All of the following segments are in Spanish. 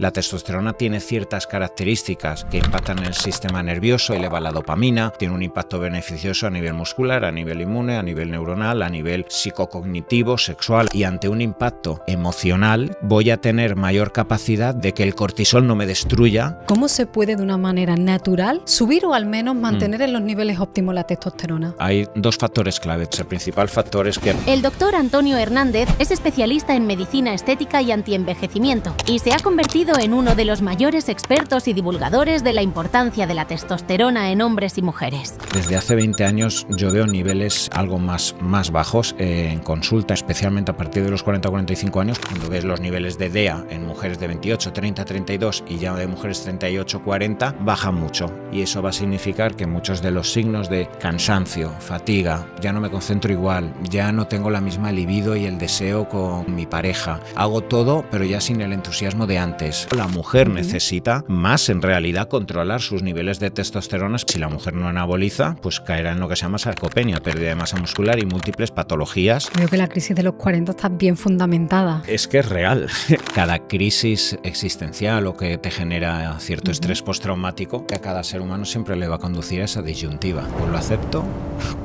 La testosterona tiene ciertas características que impactan en el sistema nervioso, eleva la dopamina, tiene un impacto beneficioso a nivel muscular, a nivel inmune, a nivel neuronal, a nivel psicocognitivo, sexual, y ante un impacto emocional voy a tener mayor capacidad de que el cortisol no me destruya. ¿Cómo se puede de una manera natural subir o al menos mantener en los niveles óptimos la testosterona? Hay dos factores clave. El principal factor es que el doctor Antonio Hernández es especialista en medicina estética y antienvejecimiento y se ha convertido en uno de los mayores expertos y divulgadores de la importancia de la testosterona en hombres y mujeres. Desde hace 20 años yo veo niveles algo más bajos en consulta, especialmente a partir de los 40 o 45 años, cuando ves los niveles de DEA en mujeres de 28, 30, 32 y ya de mujeres 38, 40, baja mucho. Y eso va a significar que muchos de los signos de cansancio, fatiga, ya no me concentro igual, ya no tengo la misma libido y el deseo con mi pareja. Hago todo, pero ya sin el entusiasmo de antes. La mujer necesita más, en realidad, controlar sus niveles de testosterona. Si la mujer no anaboliza, pues caerá en lo que se llama sarcopenia, pérdida de masa muscular y múltiples patologías. Veo que la crisis de los 40 está bien fundamentada. Es que es real. Cada crisis existencial o que te genera cierto estrés postraumático, que a cada ser humano siempre le va a conducir a esa disyuntiva. O lo acepto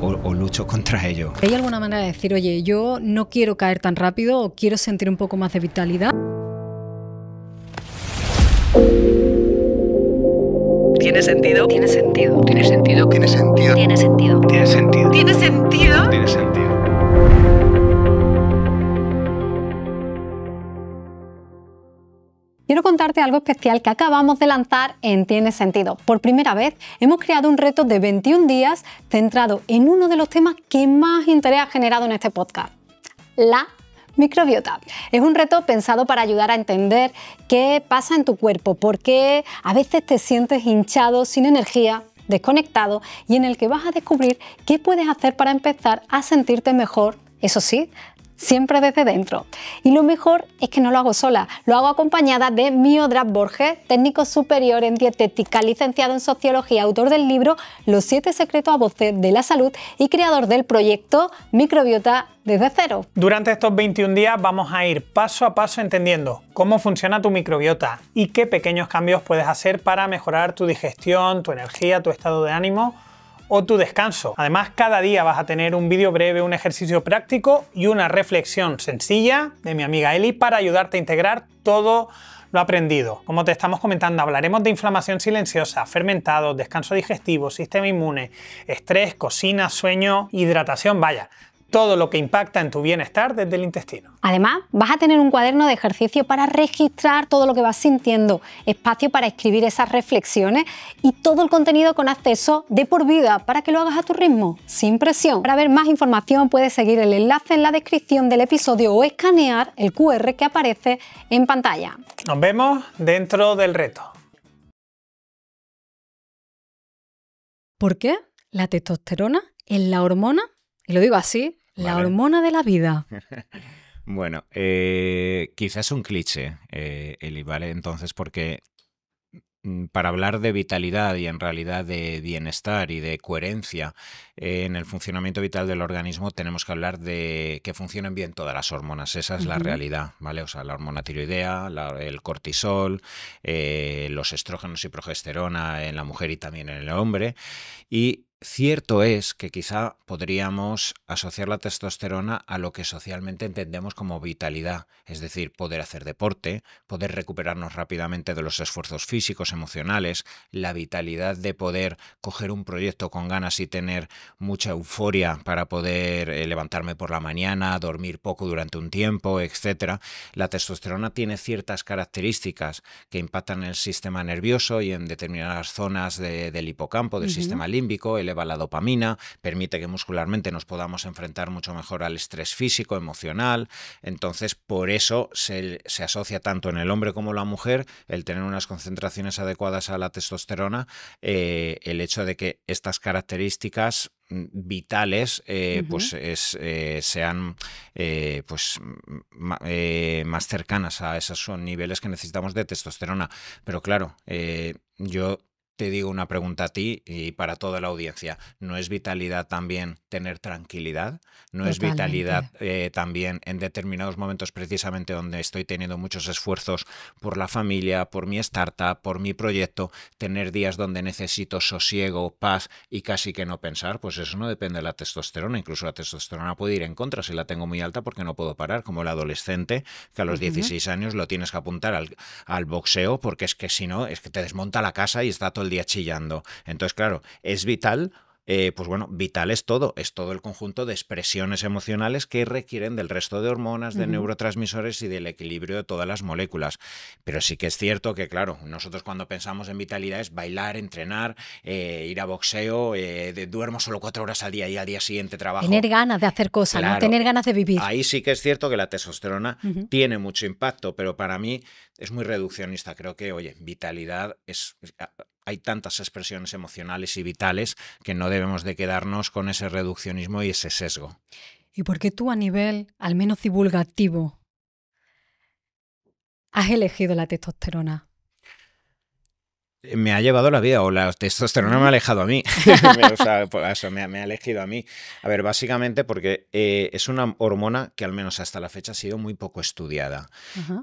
o lucho contra ello. ¿Hay alguna manera de decir, oye, yo no quiero caer tan rápido o quiero sentir un poco más de vitalidad? ¿Tiene sentido? Tiene sentido. ¿Tiene sentido? ¿Tiene sentido? ¿Tiene sentido? ¿Tiene sentido? ¿Tiene sentido? ¿Tiene sentido? Quiero contarte algo especial que acabamos de lanzar en Tiene Sentido. Por primera vez hemos creado un reto de 21 días centrado en uno de los temas que más interés ha generado en este podcast, la microbiota. Es un reto pensado para ayudar a entender qué pasa en tu cuerpo, por qué a veces te sientes hinchado, sin energía, desconectado, y en el que vas a descubrir qué puedes hacer para empezar a sentirte mejor, eso sí, siempre desde dentro. Y lo mejor es que no lo hago sola, lo hago acompañada de Miodrag Borges, técnico superior en dietética, licenciado en sociología, autor del libro Los 7 secretos a voces de la salud y creador del proyecto Microbiota desde cero. Durante estos 21 días vamos a ir paso a paso entendiendo cómo funciona tu microbiota y qué pequeños cambios puedes hacer para mejorar tu digestión, tu energía, tu estado de ánimo o tu descanso. Además, cada día vas a tener un vídeo breve, un ejercicio práctico y una reflexión sencilla de mi amiga Eli para ayudarte a integrar todo lo aprendido. Como te estamos comentando, hablaremos de inflamación silenciosa, fermentados, descanso digestivo, sistema inmune, estrés, cocina, sueño, hidratación, vaya, todo lo que impacta en tu bienestar desde el intestino. Además, vas a tener un cuaderno de ejercicio para registrar todo lo que vas sintiendo, espacio para escribir esas reflexiones y todo el contenido con acceso de por vida para que lo hagas a tu ritmo, sin presión. Para ver más información puedes seguir el enlace en la descripción del episodio o escanear el QR que aparece en pantalla. Nos vemos dentro del reto. ¿Por qué? La testosterona es la hormona, y lo digo así, la hormona de la vida. Bueno, quizás es un cliché, Eli, ¿vale? Entonces, porque para hablar de vitalidad y en realidad de bienestar y de coherencia en el funcionamiento vital del organismo, tenemos que hablar de que funcionen bien todas las hormonas. Esa es la realidad, ¿vale? O sea, la hormona tiroidea, el cortisol, los estrógenos y progesterona en la mujer y también en el hombre. Y cierto es que quizá podríamos asociar la testosterona a lo que socialmente entendemos como vitalidad, es decir, poder hacer deporte, poder recuperarnos rápidamente de los esfuerzos físicos, emocionales, la vitalidad de poder coger un proyecto con ganas y tener mucha euforia para poder levantarme por la mañana, dormir poco durante un tiempo, etc. La testosterona tiene ciertas características que impactan en el sistema nervioso y en determinadas zonas del hipocampo, del sistema límbico, eleva la dopamina, permite que muscularmente nos podamos enfrentar mucho mejor al estrés físico, emocional. Entonces, por eso se asocia tanto en el hombre como en la mujer el tener unas concentraciones adecuadas a la testosterona, el hecho de que estas características vitales sean más cercanas a esos niveles que necesitamos de testosterona. Pero claro, yo te digo una pregunta a ti y para toda la audiencia. ¿No es vitalidad también tener tranquilidad? ¿No es vitalidad también en determinados momentos, precisamente donde estoy teniendo muchos esfuerzos por la familia, por mi startup, por mi proyecto, tener días donde necesito sosiego, paz y casi que no pensar? Pues eso no depende de la testosterona. Incluso la testosterona puede ir en contra si la tengo muy alta porque no puedo parar, como el adolescente que a los 16 años lo tienes que apuntar al boxeo porque es que si no, es que te desmonta la casa y está todo el día chillando. Entonces, claro, es vital. Pues bueno, vital es todo el conjunto de expresiones emocionales que requieren del resto de hormonas, de neurotransmisores y del equilibrio de todas las moléculas. Pero sí que es cierto que, claro, nosotros cuando pensamos en vitalidad es bailar, entrenar, ir a boxeo, duermo solo 4 horas al día y al día siguiente trabajo. Tener ganas de hacer cosas, claro, ¿no? Tener ganas de vivir. Ahí sí que es cierto que la testosterona tiene mucho impacto, pero para mí es muy reduccionista. Creo que, oye, vitalidad hay tantas expresiones emocionales y vitales que no debemos de quedarnos con ese reduccionismo y ese sesgo. ¿Y por qué tú a nivel, al menos divulgativo, has elegido la testosterona? Me ha llevado la vida, o la testosterona me ha alejado a mí. O sea, eso me ha elegido a mí. A ver, básicamente porque es una hormona que al menos hasta la fecha ha sido muy poco estudiada.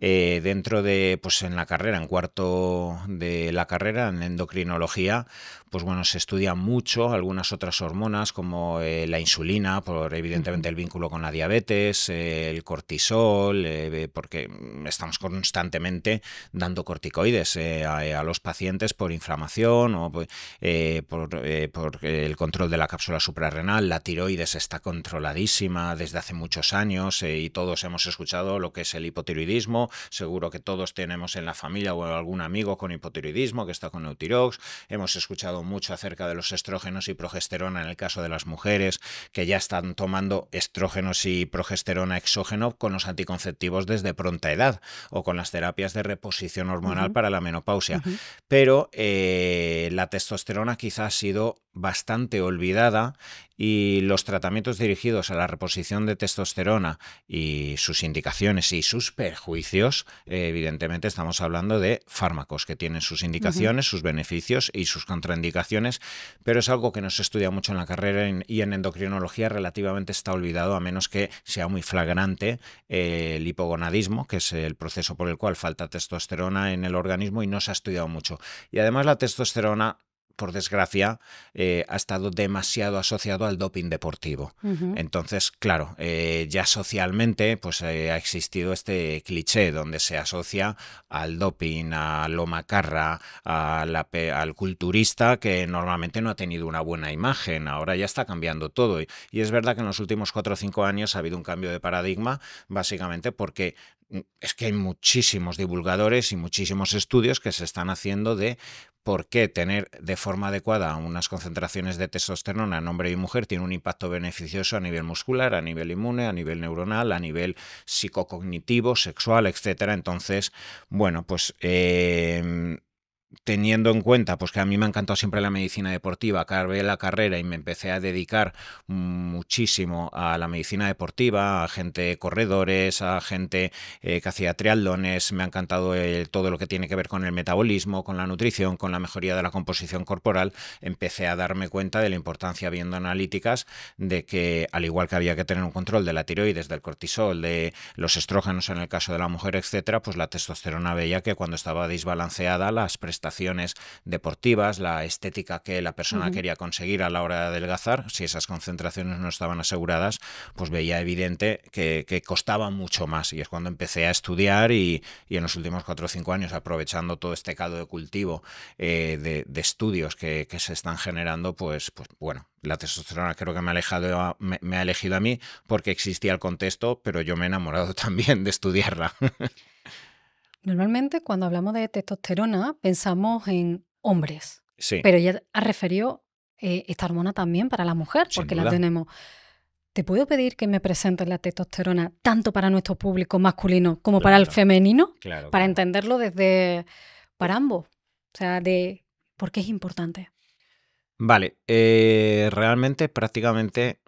Dentro de, pues en la carrera, en cuarto de la carrera, en endocrinología, pues bueno, se estudia mucho algunas otras hormonas como la insulina, por evidentemente el vínculo con la diabetes, el cortisol, porque estamos constantemente dando corticoides a los pacientes por inflamación o por el control de la cápsula suprarrenal. La tiroides está controladísima desde hace muchos años y todos hemos escuchado lo que es el hipotiroidismo. Seguro que todos tenemos en la familia o algún amigo con hipotiroidismo que está con Eutirox. Hemos escuchado mucho acerca de los estrógenos y progesterona en el caso de las mujeres que ya están tomando estrógenos y progesterona exógeno con los anticonceptivos desde pronta edad o con las terapias de reposición hormonal para la menopausia. Pero la testosterona quizás ha sido bastante olvidada y los tratamientos dirigidos a la reposición de testosterona y sus indicaciones y sus perjuicios, evidentemente estamos hablando de fármacos que tienen sus indicaciones, sus beneficios y sus contraindicaciones, pero es algo que no se estudia mucho en la carrera y en endocrinología relativamente está olvidado, a menos que sea muy flagrante el hipogonadismo, que es el proceso por el cual falta testosterona en el organismo y no se ha estudiado mucho. Y además la testosterona, por desgracia, ha estado demasiado asociado al doping deportivo. Entonces, claro, ya socialmente pues, ha existido este cliché donde se asocia al doping, a lo macarra, al culturista que normalmente no ha tenido una buena imagen. Ahora ya está cambiando todo. Y es verdad que en los últimos 4 o 5 años ha habido un cambio de paradigma, básicamente porque es que hay muchísimos divulgadores y muchísimos estudios que se están haciendo de por qué tener de forma adecuada unas concentraciones de testosterona en hombre y mujer tiene un impacto beneficioso a nivel muscular, a nivel inmune, a nivel neuronal, a nivel psicocognitivo, sexual, etcétera. Entonces, bueno, pues teniendo en cuenta pues que a mí me ha encantado siempre la medicina deportiva, acabé la carrera y me empecé a dedicar muchísimo a la medicina deportiva, a gente corredores, a gente que hacía triatlones. Me ha encantado todo lo que tiene que ver con el metabolismo, con la nutrición, con la mejoría de la composición corporal. Empecé a darme cuenta de la importancia, viendo analíticas, de que al igual que había que tener un control de la tiroides, del cortisol, de los estrógenos en el caso de la mujer, etcétera, pues la testosterona veía que cuando estaba desbalanceada las prestaciones deportivas, la estética que la persona quería conseguir a la hora de adelgazar, si esas concentraciones no estaban aseguradas, pues veía evidente que costaba mucho más. Y es cuando empecé a estudiar y en los últimos 4 o 5 años, aprovechando todo este caldo de cultivo de estudios que se están generando, pues bueno, la testosterona creo que me ha elegido a mí porque existía el contexto, pero yo me he enamorado también de estudiarla. Normalmente cuando hablamos de testosterona pensamos en hombres, Sí. pero ya has referido esta hormona también para la mujer, Sin porque duda. la tenemos. ¿Te puedo pedir que me presentes la testosterona tanto para nuestro público masculino como para el Claro. femenino? Claro, Para claro. entenderlo para ambos. O sea, de por qué es importante. Vale, realmente prácticamente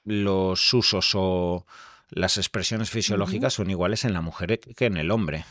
los usos o las expresiones fisiológicas son iguales en la mujer que en el hombre.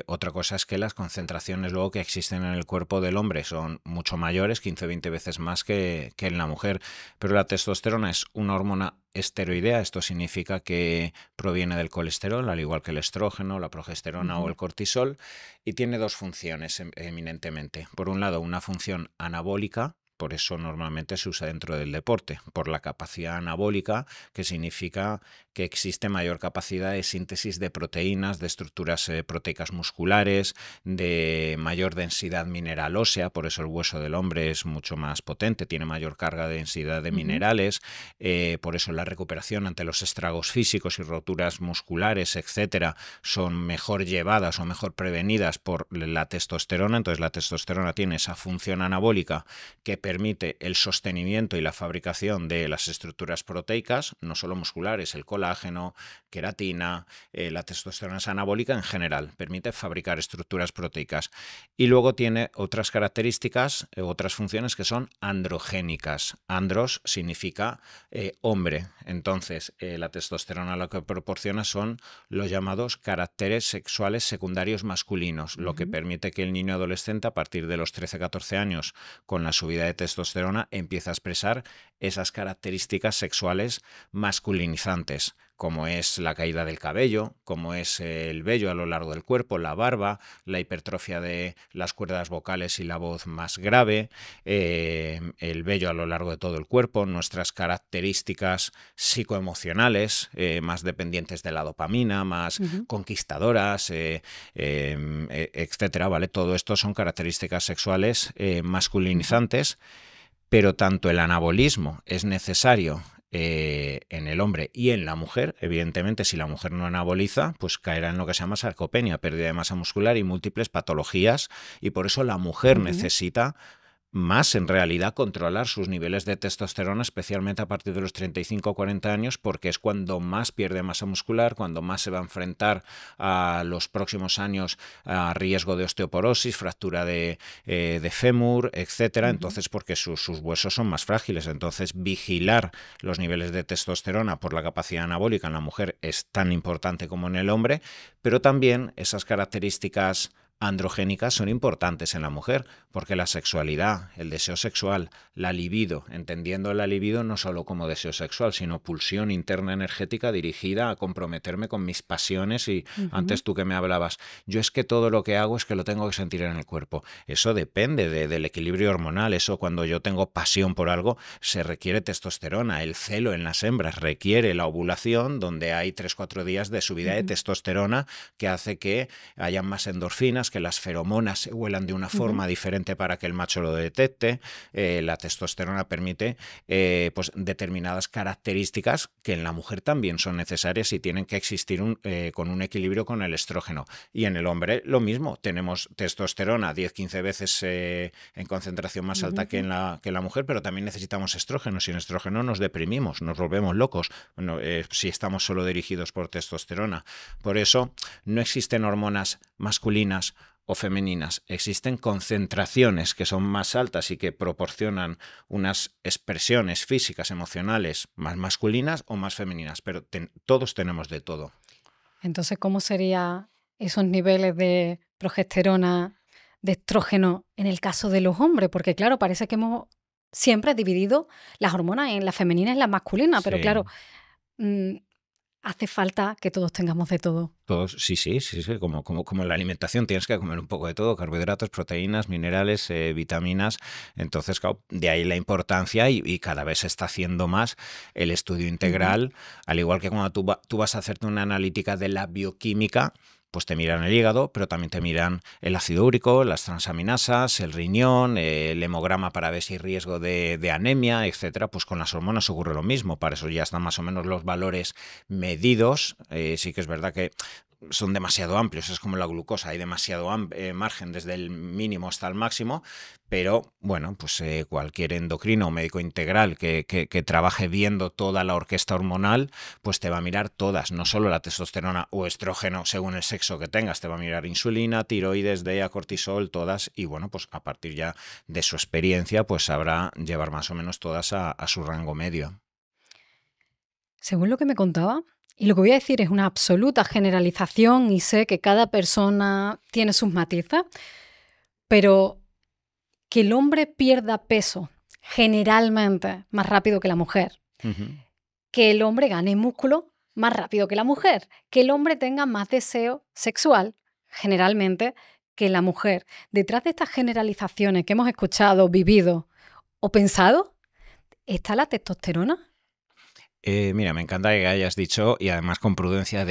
Otra cosa es que las concentraciones luego que existen en el cuerpo del hombre son mucho mayores, 15-20 veces más que en la mujer. Pero la testosterona es una hormona esteroidea, esto significa que proviene del colesterol, al igual que el estrógeno, la progesterona o el cortisol, y tiene dos funciones eminentemente. Por un lado, una función anabólica. Por eso normalmente se usa dentro del deporte, por la capacidad anabólica, que significa que existe mayor capacidad de síntesis de proteínas, de estructuras proteicas musculares, de mayor densidad mineral ósea, por eso el hueso del hombre es mucho más potente, tiene mayor carga de densidad de minerales, por eso la recuperación ante los estragos físicos y roturas musculares, etcétera, son mejor llevadas o mejor prevenidas por la testosterona. Entonces la testosterona tiene esa función anabólica que permite el sostenimiento y la fabricación de las estructuras proteicas, no solo musculares, el colágeno, queratina, la testosterona es anabólica en general, permite fabricar estructuras proteicas. Y luego tiene otras características, otras funciones que son androgénicas. Andros significa hombre, entonces la testosterona lo que proporciona son los llamados caracteres sexuales secundarios masculinos, lo que permite que el niño adolescente a partir de los 13-14 años, con la subida de testosterona, empieza a expresar esas características sexuales masculinizantes, como es la caída del cabello, como es el vello a lo largo del cuerpo, la barba, la hipertrofia de las cuerdas vocales y la voz más grave, el vello a lo largo de todo el cuerpo, nuestras características psicoemocionales, más dependientes de la dopamina, más conquistadoras, etcétera, ¿vale? Todo esto son características sexuales masculinizantes, pero tanto el anabolismo es necesario en el hombre y en la mujer. Evidentemente, si la mujer no anaboliza, pues caerá en lo que se llama sarcopenia, pérdida de masa muscular y múltiples patologías, y por eso la mujer necesita más en realidad controlar sus niveles de testosterona, especialmente a partir de los 35 o 40 años, porque es cuando más pierde masa muscular, cuando más se va a enfrentar a los próximos años a riesgo de osteoporosis, fractura de fémur, etcétera. Entonces, porque sus huesos son más frágiles. Entonces, vigilar los niveles de testosterona por la capacidad anabólica en la mujer es tan importante como en el hombre, pero también esas características androgénicas son importantes en la mujer, porque la sexualidad, el deseo sexual, la libido, entendiendo la libido no solo como deseo sexual, sino pulsión interna energética dirigida a comprometerme con mis pasiones. Y antes tú que me hablabas, yo es que todo lo que hago es que lo tengo que sentir en el cuerpo. Eso depende del equilibrio hormonal. Eso, cuando yo tengo pasión por algo, se requiere testosterona. El celo en las hembras requiere la ovulación, donde hay 3-4 días de subida de testosterona que hace que haya más endorfinas, que las feromonas se huelan de una forma diferente para que el macho lo detecte. La testosterona permite pues determinadas características que en la mujer también son necesarias y tienen que existir con un equilibrio con el estrógeno. Y en el hombre lo mismo, tenemos testosterona 10-15 veces en concentración más alta que la mujer, pero también necesitamos estrógeno. Sin estrógeno nos deprimimos, nos volvemos locos, si estamos solo dirigidos por testosterona. Por eso no existen hormonas masculinas o femeninas, existen concentraciones que son más altas y que proporcionan unas expresiones físicas, emocionales más masculinas o más femeninas, pero todos tenemos de todo. Entonces, ¿cómo serían esos niveles de progesterona, de estrógeno en el caso de los hombres? Porque claro, parece que hemos siempre dividido las hormonas en las femeninas y las masculinas, pero claro, hace falta que todos tengamos de todo. Todos, sí, como en la alimentación tienes que comer un poco de todo, carbohidratos, proteínas, minerales, vitaminas. Entonces, claro, de ahí la importancia y cada vez se está haciendo más el estudio integral, al igual que cuando tú vas a hacerte una analítica de la bioquímica, pues te miran el hígado, pero también te miran el ácido úrico, las transaminasas, el riñón, el hemograma para ver si hay riesgo de anemia, etcétera. Pues con las hormonas ocurre lo mismo. Para eso ya están más o menos los valores medidos. Sí que es verdad que son demasiado amplios, es como la glucosa, hay demasiado margen desde el mínimo hasta el máximo, pero bueno, pues cualquier endocrino o médico integral que trabaje viendo toda la orquesta hormonal, pues te va a mirar todas, no solo la testosterona o estrógeno según el sexo que tengas, te va a mirar insulina, tiroides, DEA, cortisol, todas, y bueno, pues a partir ya de su experiencia, pues sabrá llevar más o menos todas a su rango medio. Según lo que me contaba, Y lo que voy a decir es una absoluta generalización y sé que cada persona tiene sus matices, pero que el hombre pierda peso generalmente más rápido que la mujer, que el hombre gane músculo más rápido que la mujer, que el hombre tenga más deseo sexual generalmente que la mujer. Detrás de estas generalizaciones que hemos escuchado, vivido o pensado, ¿está la testosterona? Mira, me encanta que hayas dicho, y además con prudencia,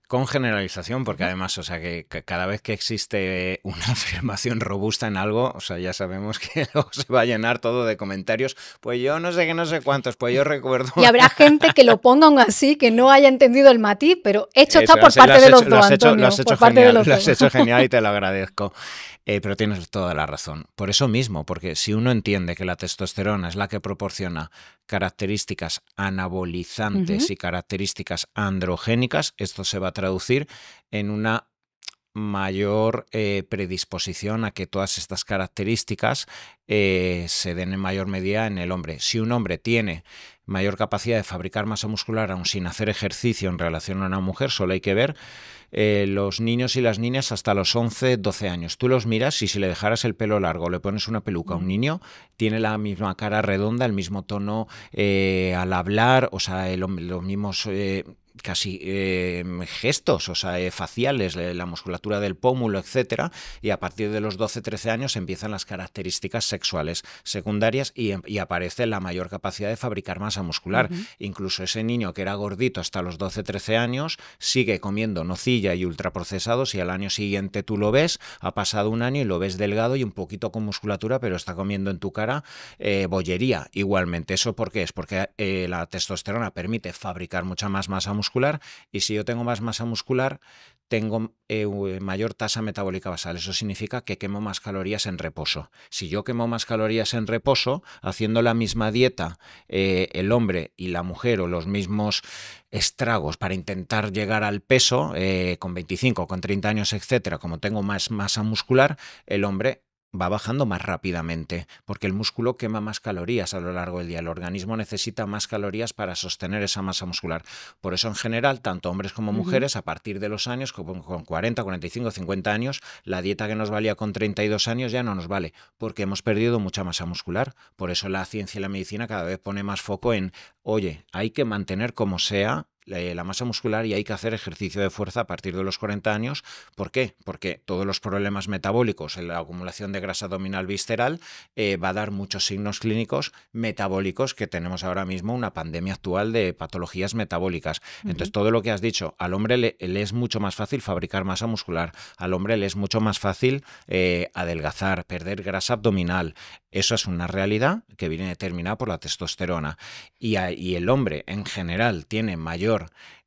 con generalización, porque además, o sea, que cada vez que existe una afirmación robusta en algo, o sea, ya sabemos que luego se va a llenar todo de comentarios, pues yo no sé qué, no sé cuántos, pues yo recuerdo... Y habrá gente que lo ponga aún así, que no haya entendido el matiz, pero hecho está por parte de los dos, Antonio. Lo has hecho genial, lo has hecho genial y te lo agradezco. Pero tienes toda la razón. Por eso mismo, porque si uno entiende que la testosterona es la que proporciona características anabolizantes y características androgénicas, esto se va a traducir en una mayor predisposición a que todas estas características se den en mayor medida en el hombre. Si un hombre tiene mayor capacidad de fabricar masa muscular aún sin hacer ejercicio en relación a una mujer, solo hay que ver los niños y las niñas hasta los 11, 12 años. Tú los miras y si le dejaras el pelo largo, le pones una peluca a un niño, tiene la misma cara redonda, el mismo tono al hablar, o sea, los mismos... casi gestos, o sea, faciales, la musculatura del pómulo, etcétera, y a partir de los 12-13 años empiezan las características sexuales secundarias y aparece la mayor capacidad de fabricar masa muscular. Incluso ese niño que era gordito hasta los 12-13 años sigue comiendo nocilla y ultraprocesados y al año siguiente tú lo ves, ha pasado un año y lo ves delgado y un poquito con musculatura, pero está comiendo en tu cara bollería. Igualmente, ¿eso por qué es? Porque la testosterona permite fabricar mucha más masa muscular y si yo tengo más masa muscular tengo mayor tasa metabólica basal. Eso significa que quemo más calorías en reposo. Si yo quemo más calorías en reposo, haciendo la misma dieta, el hombre y la mujer o los mismos estragos para intentar llegar al peso, con 25, con 30 años, etcétera, como tengo más masa muscular, el hombre va bajando más rápidamente, porque el músculo quema más calorías a lo largo del día. El organismo necesita más calorías para sostener esa masa muscular. Por eso, en general, tanto hombres como mujeres, a partir de los años, con 40, 45, 50 años, la dieta que nos valía con 32 años ya no nos vale, porque hemos perdido mucha masa muscular. Por eso la ciencia y la medicina cada vez pone más foco en, oye, hay que mantener como sea la masa muscular y hay que hacer ejercicio de fuerza a partir de los 40 años. ¿Por qué? Porque todos los problemas metabólicos, la acumulación de grasa abdominal visceral, va a dar muchos signos clínicos metabólicos que tenemos ahora mismo, una pandemia actual de patologías metabólicas. Entonces, todo lo que has dicho, al hombre le es mucho más fácil fabricar masa muscular, al hombre le es mucho más fácil adelgazar, perder grasa abdominal. Eso es una realidad que viene determinada por la testosterona. Y el hombre en general tiene mayor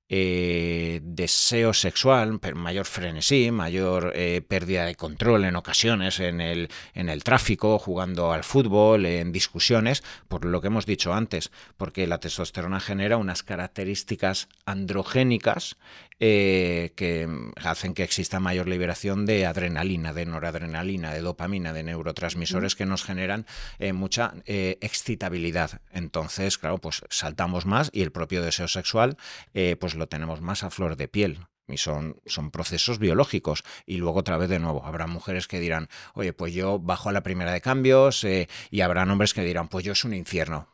deseo sexual, mayor frenesí, mayor pérdida de control en ocasiones en el tráfico, jugando al fútbol, en discusiones, por lo que hemos dicho antes, porque la testosterona genera unas características androgénicas que hacen que exista mayor liberación de adrenalina, de noradrenalina, de dopamina, de neurotransmisores que nos generan mucha excitabilidad. Entonces, claro, pues saltamos más y el propio deseo sexual pues lo tenemos más a flor de piel. Y son procesos biológicos. Y luego otra vez de nuevo, habrá mujeres que dirán, oye, pues yo bajo a la primera de cambios, y habrá hombres que dirán, pues yo es un infierno.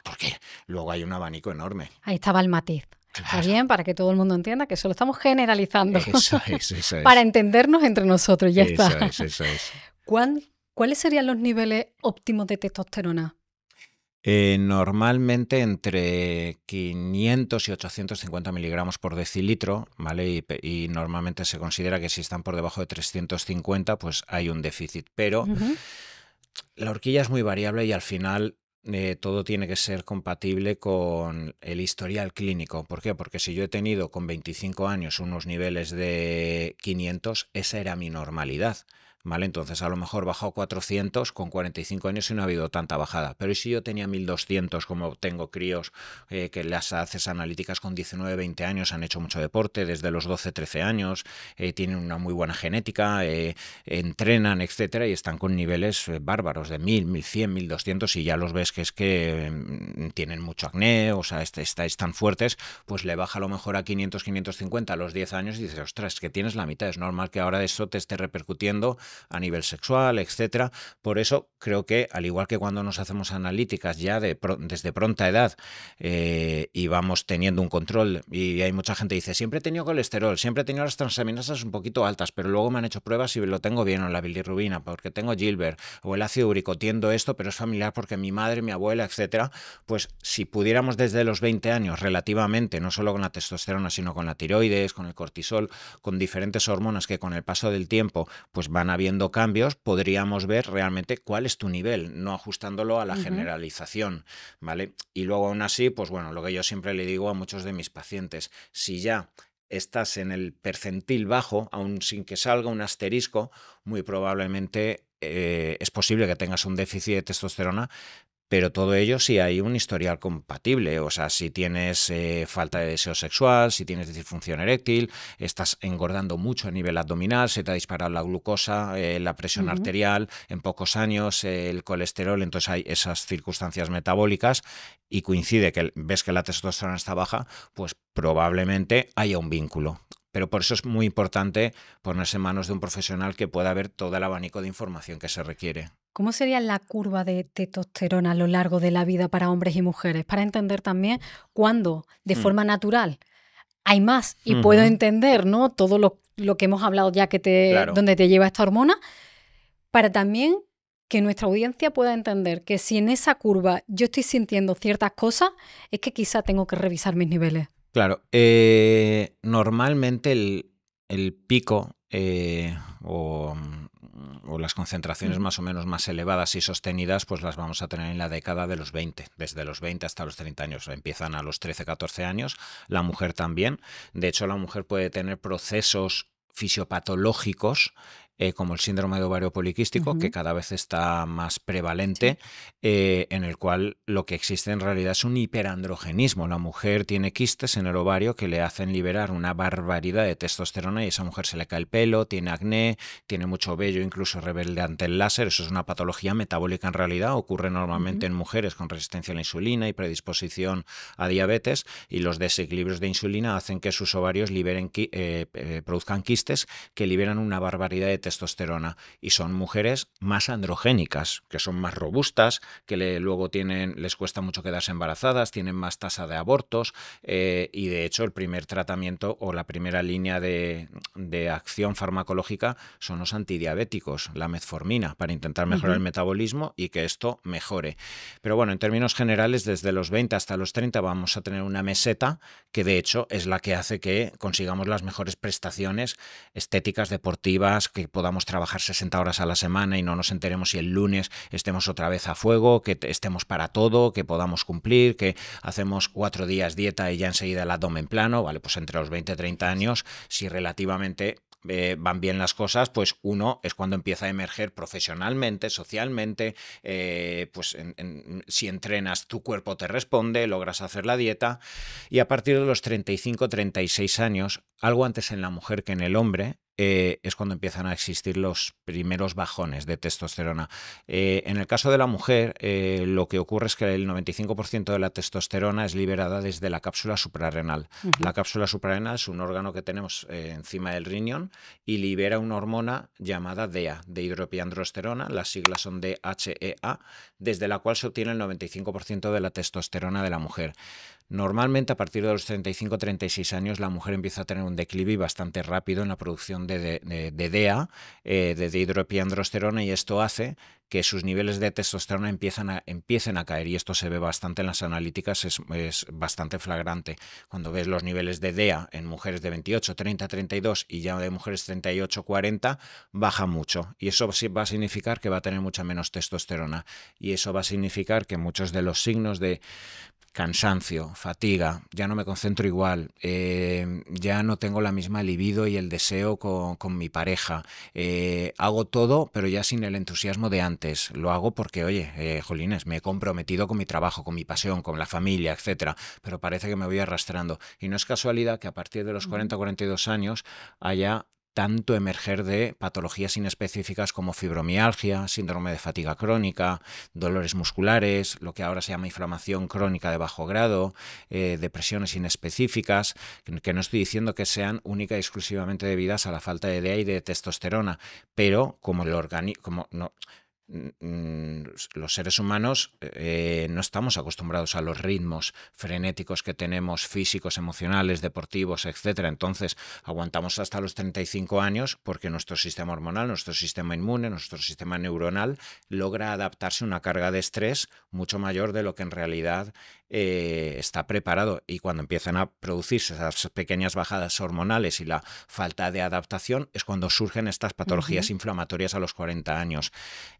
¿Por qué? Luego hay un abanico enorme. Ahí estaba el matiz. Claro. Está bien, para que todo el mundo entienda que solo estamos generalizando. Eso es. Para entendernos entre nosotros, ya está. Eso es. ¿Cuáles serían los niveles óptimos de testosterona? Normalmente entre 500 y 850 miligramos por decilitro, ¿vale? Y normalmente se considera que si están por debajo de 350, pues hay un déficit. Pero la horquilla es muy variable y al final todo tiene que ser compatible con el historial clínico. ¿Por qué? Porque si yo he tenido con 25 años unos niveles de 500, esa era mi normalidad. ¿vale? Entonces a lo mejor bajó a 400 con 45 años y no ha habido tanta bajada. Pero ¿y si yo tenía 1200, como tengo críos que las haces analíticas con 19, 20 años, han hecho mucho deporte desde los 12, 13 años, tienen una muy buena genética, entrenan, etcétera, y están con niveles bárbaros de 1000, 1100, 1200 y ya los ves que es que tienen mucho acné, o sea, estáis tan fuertes, pues le baja a lo mejor a 500, 550 a los 10 años y dices, ostras, que tienes la mitad, es normal que ahora eso te esté repercutiendo a nivel sexual, etcétera. Por eso creo que, al igual que cuando nos hacemos analíticas ya desde pronta edad y vamos teniendo un control, y hay mucha gente que dice, siempre he tenido colesterol, siempre he tenido las transaminasas un poquito altas, pero luego me han hecho pruebas y lo tengo bien, o la bilirrubina, porque tengo Gilbert, o el ácido úrico, tiendo esto, pero es familiar porque mi madre, mi abuela, etcétera. Pues si pudiéramos desde los 20 años relativamente, no solo con la testosterona, sino con la tiroides, con el cortisol, con diferentes hormonas que con el paso del tiempo pues van habiendo cambios, podríamos ver realmente cuál es tu nivel, no ajustándolo a la generalización, ¿vale? Y luego aún así, pues bueno, lo que yo siempre le digo a muchos de mis pacientes, si ya estás en el percentil bajo, aún sin que salga un asterisco, muy probablemente es posible que tengas un déficit de testosterona, pero todo ello si hay un historial compatible, o sea, si tienes falta de deseo sexual, si tienes disfunción eréctil, estás engordando mucho a nivel abdominal, se te ha disparado la glucosa, la presión arterial en pocos años, el colesterol, entonces hay esas circunstancias metabólicas y coincide que ves que la testosterona está baja, pues probablemente haya un vínculo. Pero por eso es muy importante ponerse en manos de un profesional que pueda ver todo el abanico de información que se requiere. ¿Cómo sería la curva de testosterona a lo largo de la vida para hombres y mujeres? Para entender también cuándo, de forma natural, hay más y puedo entender, ¿no? Todo lo que hemos hablado ya Claro. donde te lleva esta hormona, para también que nuestra audiencia pueda entender que si en esa curva yo estoy sintiendo ciertas cosas, es que quizá tengo que revisar mis niveles. Claro, normalmente el pico o las concentraciones más o menos más elevadas y sostenidas, pues las vamos a tener en la década de los 20, desde los 20 hasta los 30 años. Empiezan a los 13, 14 años, la mujer también. De hecho, la mujer puede tener procesos fisiopatológicos como el síndrome de ovario poliquístico, que cada vez está más prevalente, en el cual lo que existe en realidad es un hiperandrogenismo. La mujer tiene quistes en el ovario que le hacen liberar una barbaridad de testosterona y a esa mujer se le cae el pelo, tiene acné, tiene mucho vello, incluso rebelde ante el láser. Eso es una patología metabólica en realidad, ocurre normalmente en mujeres con resistencia a la insulina y predisposición a diabetes, y los desequilibrios de insulina hacen que sus ovarios produzcan quistes que liberan una barbaridad de testosterona, y son mujeres más androgénicas, que son más robustas, que luego les cuesta mucho quedarse embarazadas, tienen más tasa de abortos, y de hecho el primer tratamiento o la primera línea de acción farmacológica son los antidiabéticos, la metformina, para intentar mejorar el metabolismo y que esto mejore. Pero bueno, en términos generales, desde los 20 hasta los 30 vamos a tener una meseta que de hecho es la que hace que consigamos las mejores prestaciones estéticas, deportivas, que podamos trabajar 60 horas a la semana y no nos enteremos si el lunes estemos otra vez a fuego, que estemos para todo, que podamos cumplir, que hacemos 4 días dieta y ya enseguida el abdomen plano. Vale, pues entre los 20 y 30 años, si relativamente van bien las cosas, pues uno es cuando empieza a emerger profesionalmente, socialmente, pues si entrenas tu cuerpo te responde, logras hacer la dieta, y a partir de los 35, 36 años, algo antes en la mujer que en el hombre, es cuando empiezan a existir los primeros bajones de testosterona. En el caso de la mujer, lo que ocurre es que el 95% de la testosterona es liberada desde la cápsula suprarrenal. La cápsula suprarrenal es un órgano que tenemos encima del riñón y libera una hormona llamada DEA, dehidroepiandrosterona, las siglas son DHEA, desde la cual se obtiene el 95% de la testosterona de la mujer. Normalmente a partir de los 35-36 años la mujer empieza a tener un declive bastante rápido en la producción de DEA, de dehidroepiandrosterona, y esto hace que sus niveles de testosterona empiecen a caer, y esto se ve bastante en las analíticas, es bastante flagrante. Cuando ves los niveles de DEA en mujeres de 28, 30, 32 y ya de mujeres 38, 40, baja mucho, y eso va a significar que va a tener mucha menos testosterona, y eso va a significar que muchos de los signos de cansancio, fatiga, ya no me concentro igual, ya no tengo la misma libido y el deseo con mi pareja, hago todo pero ya sin el entusiasmo de antes, lo hago porque, oye, jolines, me he comprometido con mi trabajo, con mi pasión, con la familia, etcétera, pero parece que me voy arrastrando. Y no es casualidad que a partir de los 40 o 42 años haya tanto emerger de patologías inespecíficas como fibromialgia, síndrome de fatiga crónica, dolores musculares, lo que ahora se llama inflamación crónica de bajo grado, depresiones inespecíficas, que no estoy diciendo que sean única y exclusivamente debidas a la falta de DHA y de testosterona, pero como el organismo, los seres humanos no estamos acostumbrados a los ritmos frenéticos que tenemos, físicos, emocionales, deportivos, etcétera. Entonces aguantamos hasta los 35 años porque nuestro sistema hormonal, nuestro sistema inmune, nuestro sistema neuronal logra adaptarse a una carga de estrés mucho mayor de lo que en realidad está preparado, y cuando empiezan a producirse esas pequeñas bajadas hormonales y la falta de adaptación es cuando surgen estas patologías inflamatorias a los 40 años.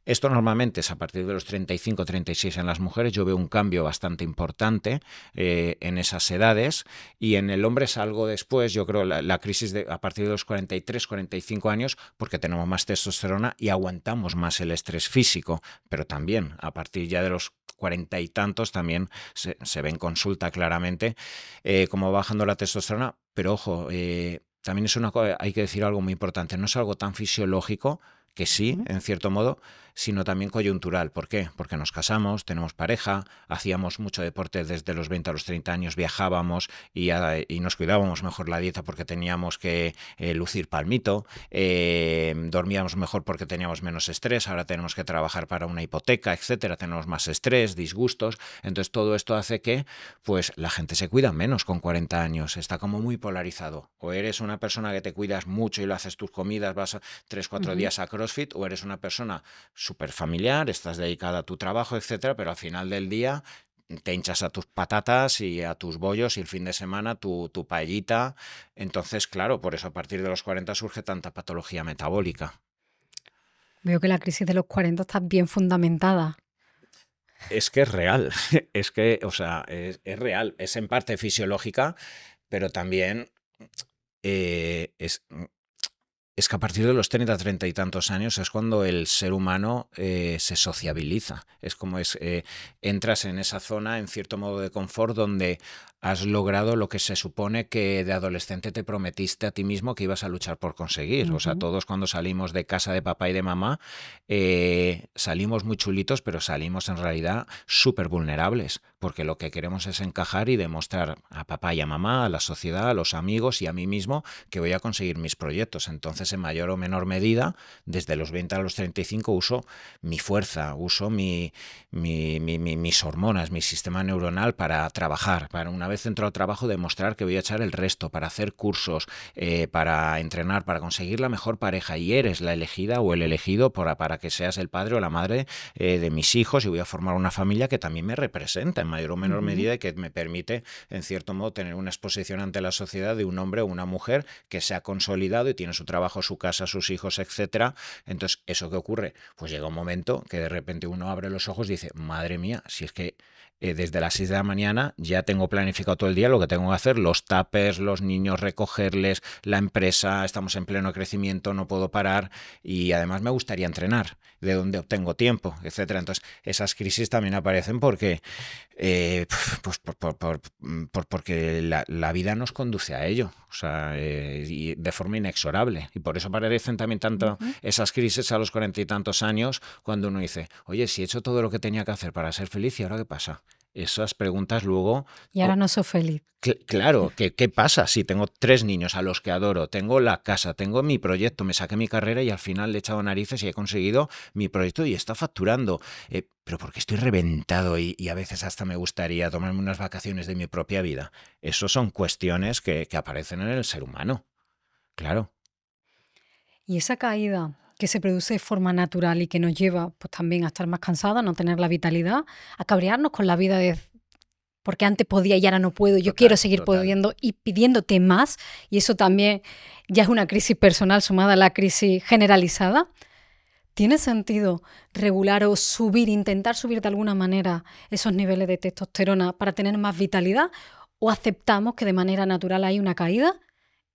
Esto normalmente es a partir de los 35, 36 en las mujeres. Yo veo un cambio bastante importante en esas edades, y en el hombre es algo después. Yo creo la crisis a partir de los 43, 45 años, porque tenemos más testosterona y aguantamos más el estrés físico, pero también a partir ya de los 40 y tantos también se ve en consulta claramente cómo va bajando la testosterona. Pero ojo, también es hay que decir algo muy importante, no es algo tan fisiológico, que sí, en cierto modo, sino también coyuntural. ¿Por qué? Porque nos casamos, tenemos pareja, hacíamos mucho deporte desde los 20 a los 30 años, viajábamos y nos cuidábamos mejor la dieta porque teníamos que lucir palmito, dormíamos mejor porque teníamos menos estrés, ahora tenemos que trabajar para una hipoteca, etcétera, tenemos más estrés, disgustos. Entonces todo esto hace que pues la gente se cuida menos con 40 años, está como muy polarizado. O eres una persona que te cuidas mucho y lo haces tus comidas, vas 3-4 días a CrossFit, o eres una persona súper familiar, estás dedicada a tu trabajo, etcétera, pero al final del día te hinchas a tus patatas y a tus bollos, y el fin de semana tu paellita. Entonces, claro, por eso a partir de los 40 surge tanta patología metabólica. Veo que la crisis de los 40 está bien fundamentada. Es que es real, es que, o sea, es real, es en parte fisiológica, pero también es que a partir de los 30, 30 y tantos años es cuando el ser humano se sociabiliza. Es como entras en esa zona, en cierto modo, de confort, donde has logrado lo que se supone que de adolescente te prometiste a ti mismo que ibas a luchar por conseguir. O sea, todos cuando salimos de casa de papá y de mamá, salimos muy chulitos, pero salimos en realidad súper vulnerables, porque lo que queremos es encajar y demostrar a papá y a mamá, a la sociedad, a los amigos y a mí mismo que voy a conseguir mis proyectos. Entonces, en mayor o menor medida, desde los 20 a los 35 uso mi fuerza, uso mis hormonas, mi sistema neuronal para trabajar, para una vez dentro del trabajo demostrar que voy a echar el resto, para hacer cursos, para entrenar, para conseguir la mejor pareja, y eres la elegida o el elegido para que seas el padre o la madre de mis hijos, y voy a formar una familia que también me representa en mayor o menor medida, y que me permite, en cierto modo, tener una exposición ante la sociedad de un hombre o una mujer que se ha consolidado y tiene su trabajo, su casa, sus hijos, etcétera. Entonces, ¿eso qué ocurre? Pues llega un momento que de repente uno abre los ojos y dice, madre mía, si es que desde las 6 de la mañana ya tengo planificado todo el día lo que tengo que hacer, los tuppers, los niños, recogerles, la empresa, estamos en pleno crecimiento, no puedo parar, y además me gustaría entrenar, de dónde obtengo tiempo, etcétera. Entonces, esas crisis también aparecen porque porque la vida nos conduce a ello, o sea, y de forma inexorable, y por eso aparecen también tanto esas crisis a los 40 y tantos años, cuando uno dice, oye, si he hecho todo lo que tenía que hacer para ser feliz, ¿y ahora qué pasa? Esas preguntas luego... Y ahora no soy feliz. Claro, ¿qué pasa si tengo 3 niños a los que adoro, tengo la casa, tengo mi proyecto, me saqué mi carrera y al final le he echado narices y he conseguido mi proyecto y está facturando? Pero porque estoy reventado y a veces hasta me gustaría tomarme unas vacaciones de mi propia vida. Esas son cuestiones que aparecen en el ser humano. Claro. Y esa caída que se produce de forma natural y que nos lleva pues también a estar más cansada, a no tener la vitalidad, a cabrearnos con la vida porque antes podía y ahora no puedo, yo quiero seguir pudiendo, y pidiéndote más, y eso también ya es una crisis personal sumada a la crisis generalizada. ¿Tiene sentido regular o subir, intentar subir de alguna manera esos niveles de testosterona para tener más vitalidad? ¿O aceptamos que de manera natural hay una caída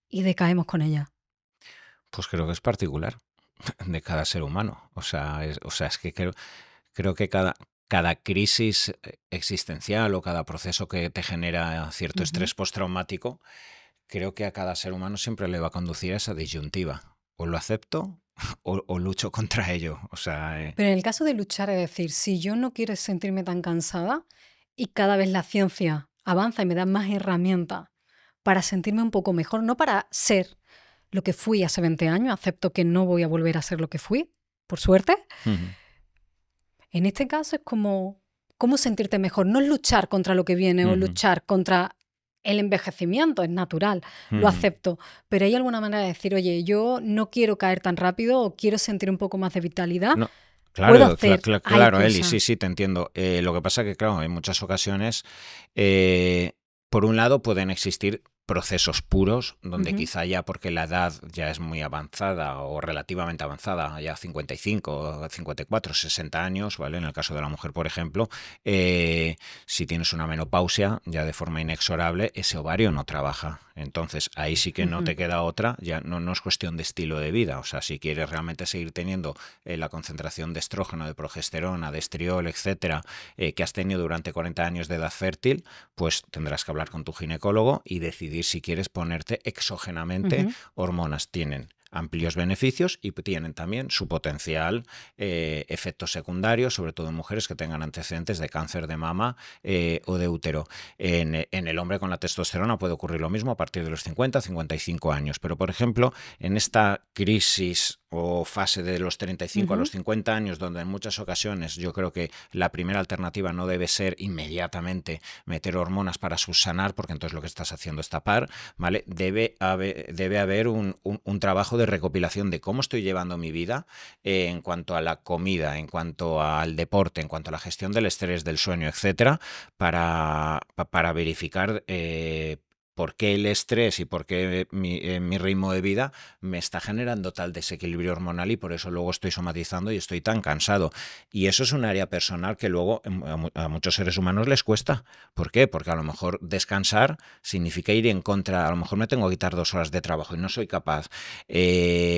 y decaemos con ella? Pues creo que es particular de cada ser humano. O sea, es que creo que cada crisis existencial o cada proceso que te genera cierto estrés postraumático, creo que a cada ser humano siempre le va a conducir a esa disyuntiva. O lo acepto o lucho contra ello. O sea, Pero en el caso de luchar, es decir, si yo no quiero sentirme tan cansada y cada vez la ciencia avanza y me da más herramientas para sentirme un poco mejor, no para ser lo que fui hace 20 años, acepto que no voy a volver a ser lo que fui, por suerte. En este caso es como cómo sentirte mejor, no es luchar contra lo que viene o luchar contra el envejecimiento, es natural, lo acepto, pero hay alguna manera de decir, oye, yo no quiero caer tan rápido o quiero sentir un poco más de vitalidad. No. Claro, claro, Eli, sí, te entiendo. Lo que pasa que, claro, en muchas ocasiones, por un lado, pueden existir procesos puros, donde quizá ya porque la edad ya es muy avanzada o relativamente avanzada, ya 55, 54, 60 años, ¿vale? En el caso de la mujer, por ejemplo, si tienes una menopausia, ya de forma inexorable, ese ovario no trabaja. Entonces, ahí sí que no te queda otra, ya no es cuestión de estilo de vida. O sea, si quieres realmente seguir teniendo la concentración de estrógeno, de progesterona, de estriol, etcétera, que has tenido durante 40 años de edad fértil, pues tendrás que hablar con tu ginecólogo y decidir si quieres ponerte exógenamente hormonas. Tienen amplios beneficios y tienen también su potencial efectos secundarios, sobre todo en mujeres que tengan antecedentes de cáncer de mama o de útero. En el hombre con la testosterona puede ocurrir lo mismo a partir de los 50, 55 años. Pero, por ejemplo, en esta crisis o fase de los 35 a los 50 años, donde en muchas ocasiones yo creo que la primera alternativa no debe ser inmediatamente meter hormonas para subsanar, porque entonces lo que estás haciendo es tapar, ¿vale? Debe haber un trabajo de recopilación de cómo estoy llevando mi vida en cuanto a la comida, en cuanto al deporte, en cuanto a la gestión del estrés, del sueño, etcétera, para verificar por qué el estrés y por qué mi ritmo de vida me está generando tal desequilibrio hormonal y por eso luego estoy somatizando y estoy tan cansado. Y eso es un área personal que luego a muchos seres humanos les cuesta. ¿Por qué? Porque a lo mejor descansar significa ir en contra. A lo mejor me tengo que quitar 2 horas de trabajo y no soy capaz.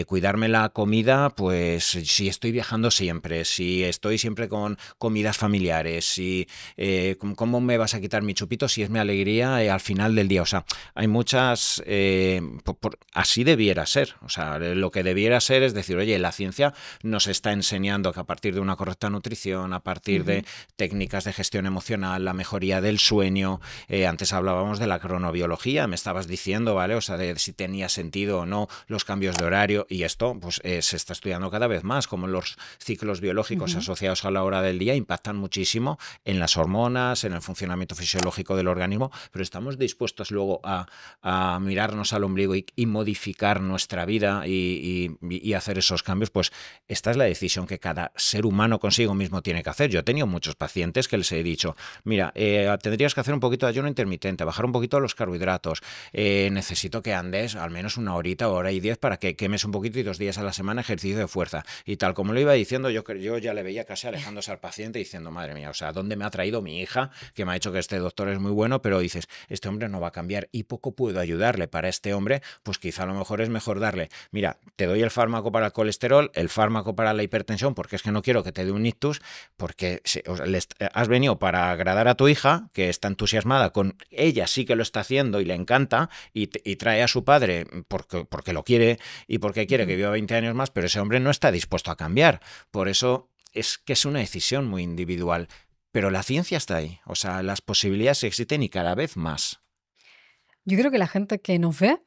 Cuidarme la comida, pues si estoy viajando siempre, si estoy siempre con comidas familiares, si ¿cómo me vas a quitar mi chupito si es mi alegría al final del día? O sea, hay muchas... así debiera ser. O sea, lo que debiera ser es decir, oye, la ciencia nos está enseñando que a partir de una correcta nutrición, a partir de técnicas de gestión emocional, la mejoría del sueño, antes hablábamos de la cronobiología, me estabas diciendo, ¿vale? O sea, de si tenía sentido o no los cambios de horario, y esto pues se está estudiando cada vez más, como los ciclos biológicos asociados a la hora del día impactan muchísimo en las hormonas, en el funcionamiento fisiológico del organismo, pero estamos dispuestos luego a mirarnos al ombligo y modificar nuestra vida y hacer esos cambios. Pues esta es la decisión que cada ser humano consigo mismo tiene que hacer. Yo he tenido muchos pacientes que les he dicho, mira, tendrías que hacer un poquito de ayuno intermitente, bajar un poquito los carbohidratos, necesito que andes al menos 1 horita, 1 hora y 10 para que quemes un poquito y 2 días a la semana ejercicio de fuerza. Y tal como lo iba diciendo, yo ya le veía casi alejándose al paciente diciendo, madre mía, o sea, ¿dónde me ha traído mi hija? Que me ha dicho que este doctor es muy bueno, pero dices, este hombre no va a cambiar y poco puedo ayudarle. Para este hombre, pues quizá a lo mejor es mejor darle, mira, te doy el fármaco para el colesterol, el fármaco para la hipertensión, porque es que no quiero que te dé un ictus, porque has venido para agradar a tu hija, que está entusiasmada con ella, sí que lo está haciendo y le encanta, y trae a su padre porque lo quiere y porque quiere que viva 20 años más, pero ese hombre no está dispuesto a cambiar. Por eso es que es una decisión muy individual. Pero la ciencia está ahí, o sea, las posibilidades existen y cada vez más. Yo creo que la gente que nos ve,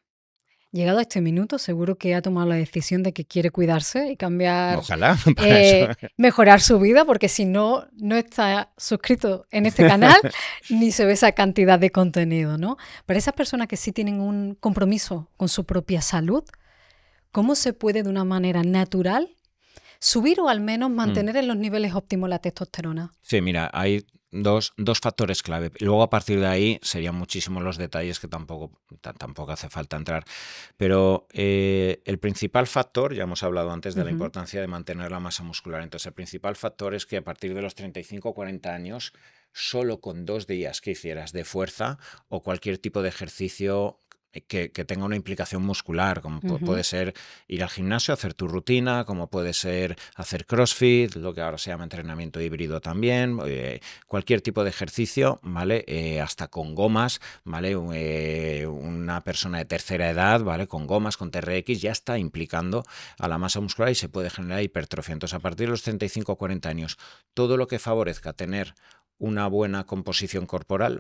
llegado a este minuto, seguro que ha tomado la decisión de que quiere cuidarse y cambiar, ojalá, para eso. Mejorar su vida, porque si no, no está suscrito en este canal ni se ve esa cantidad de contenido, ¿no? Para esas personas que sí tienen un compromiso con su propia salud, ¿cómo se puede de una manera natural subir o al menos mantener en los niveles óptimos la testosterona? Sí, mira, hay dos factores clave. Luego a partir de ahí serían muchísimos los detalles que tampoco hace falta entrar. Pero el principal factor, ya hemos hablado antes de la importancia de mantener la masa muscular. Entonces el principal factor es que a partir de los 35 o 40 años, solo con 2 días que hicieras de fuerza o cualquier tipo de ejercicio que tenga una implicación muscular, como puede ser ir al gimnasio, hacer tu rutina, como puede ser hacer CrossFit, lo que ahora se llama entrenamiento híbrido también, cualquier tipo de ejercicio, ¿vale? Hasta con gomas, ¿vale? Una persona de tercera edad, ¿vale? Con gomas, con TRX, ya está implicando a la masa muscular y se puede generar hipertrofia. Entonces, a partir de los 35 o 40 años, todo lo que favorezca tener una buena composición corporal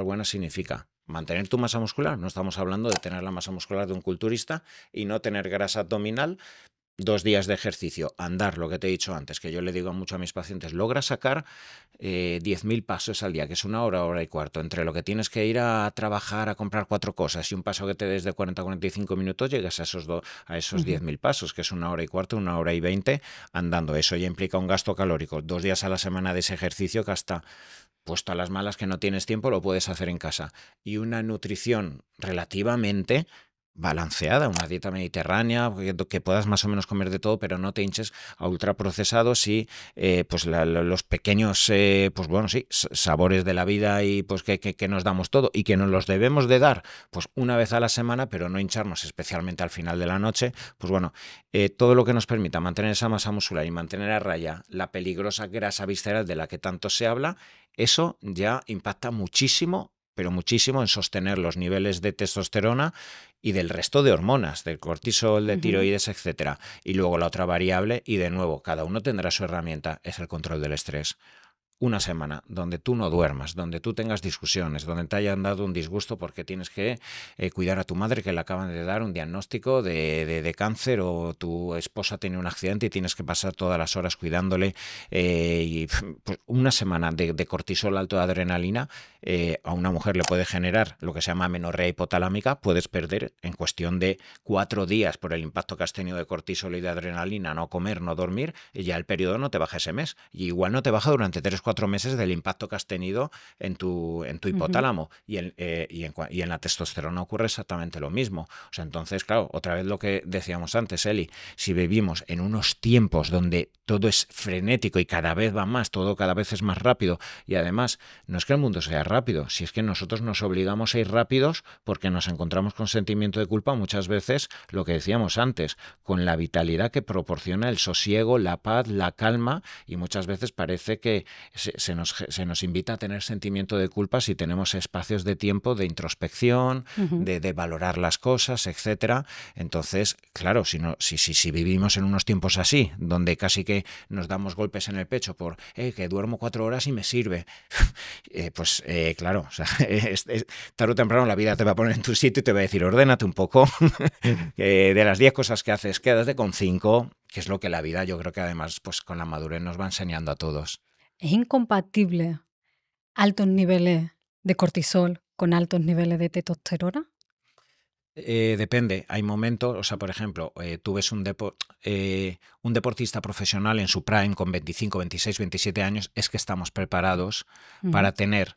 buena significa mantener tu masa muscular. No estamos hablando de tener la masa muscular de un culturista y no tener grasa abdominal. 2 días de ejercicio, andar, lo que te he dicho antes, que yo le digo mucho a mis pacientes, logra sacar 10.000 pasos al día, que es 1 hora, 1 hora y cuarto, entre lo que tienes que ir a trabajar, a comprar 4 cosas y un paso que te des de 40 a 45 minutos, llegas a esos 10.000 pasos, que es 1 hora y cuarto, 1 hora y 20 andando. Eso ya implica un gasto calórico, 2 días a la semana de ese ejercicio que hasta puesto a las malas que no tienes tiempo lo puedes hacer en casa. Y una nutrición relativamente balanceada, una dieta mediterránea, que puedas más o menos comer de todo, pero no te hinches a ultraprocesados y pues los pequeños pues bueno, sí, sabores de la vida y pues que nos damos todo y que nos los debemos de dar pues una vez a la semana, pero no hincharnos especialmente al final de la noche. Pues bueno, todo lo que nos permita mantener esa masa muscular y mantener a raya la peligrosa grasa visceral de la que tanto se habla, eso ya impacta muchísimo, pero muchísimo, en sostener los niveles de testosterona y del resto de hormonas, del cortisol, de tiroides, etcétera. Y luego la otra variable, y de nuevo, cada uno tendrá su herramienta, es el control del estrés. Una semana donde tú no duermas, donde tú tengas discusiones, donde te hayan dado un disgusto porque tienes que cuidar a tu madre que le acaban de dar un diagnóstico de cáncer, o tu esposa tiene un accidente y tienes que pasar todas las horas cuidándole, y pues una semana de cortisol alto, de adrenalina, a una mujer le puede generar lo que se llama amenorrea hipotalámica. Puedes perder en cuestión de 4 días por el impacto que has tenido de cortisol y de adrenalina, no comer, no dormir, y ya el periodo no te baja ese mes. Y igual no te baja durante 3-4 meses del impacto que has tenido en tu hipotálamo. Y en la testosterona ocurre exactamente lo mismo. O sea, entonces, claro, otra vez lo que decíamos antes, Eli, si vivimos en unos tiempos donde todo es frenético y cada vez va más, todo cada vez es más rápido, y además no es que el mundo sea rápido, si es que nosotros nos obligamos a ir rápidos porque nos encontramos con sentimiento de culpa muchas veces, lo que decíamos antes, con la vitalidad que proporciona el sosiego, la paz, la calma, y muchas veces parece que se nos invita a tener sentimiento de culpa si tenemos espacios de tiempo de introspección, de valorar las cosas, etcétera. Entonces, claro, si vivimos en unos tiempos así, donde casi que nos damos golpes en el pecho por que duermo 4 horas y me sirve, pues claro, o sea, tarde o temprano la vida te va a poner en tu sitio y te va a decir, ordénate un poco, de las 10 cosas que haces, quédate con 5, que es lo que la vida, yo creo que además pues con la madurez nos va enseñando a todos. ¿Es incompatible altos niveles de cortisol con altos niveles de testosterona? Depende, hay momentos, o sea, por ejemplo, tú ves un deportista profesional en su prime con 25, 26, 27 años, es que estamos preparados para tener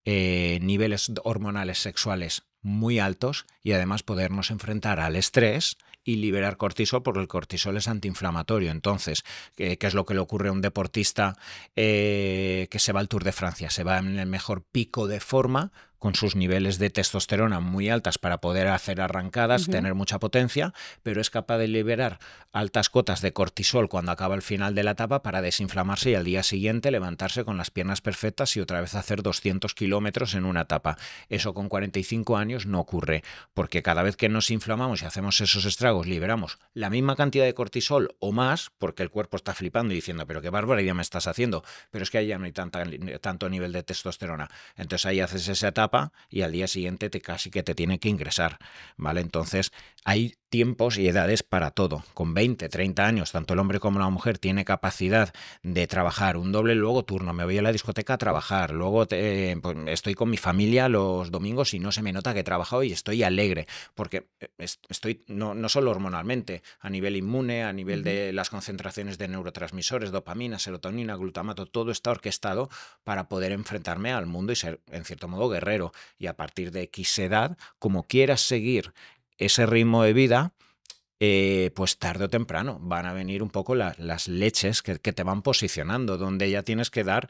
niveles hormonales sexuales muy altos y además podernos enfrentar al estrés y liberar cortisol, porque el cortisol es antiinflamatorio. Entonces, ¿qué es lo que le ocurre a un deportista que se va al Tour de Francia? Se va en el mejor pico de forma, con sus niveles de testosterona muy altas para poder hacer arrancadas, tener mucha potencia, pero es capaz de liberar altas cotas de cortisol cuando acaba el final de la etapa para desinflamarse y al día siguiente levantarse con las piernas perfectas y otra vez hacer 200 kilómetros en una etapa. Eso con 45 años no ocurre, porque cada vez que nos inflamamos y hacemos esos estragos, liberamos la misma cantidad de cortisol o más, porque el cuerpo está flipando y diciendo, pero qué barbaridad me estás haciendo, pero es que ahí ya no hay tanto nivel de testosterona. Entonces ahí haces esa etapa y al día siguiente casi que te tiene que ingresar, ¿vale? Entonces, ahí tiempos y edades para todo. Con 20, 30 años, tanto el hombre como la mujer tiene capacidad de trabajar un doble luego turno. Me voy a la discoteca a trabajar, luego pues estoy con mi familia los domingos y no se me nota que he trabajado y estoy alegre, porque estoy no solo hormonalmente, a nivel inmune, a nivel de las concentraciones de neurotransmisores, dopamina, serotonina, glutamato, todo está orquestado para poder enfrentarme al mundo y ser, en cierto modo, guerrero. Y a partir de X edad, como quieras seguir ese ritmo de vida, pues tarde o temprano van a venir un poco las leches que te van posicionando, donde ya tienes que dar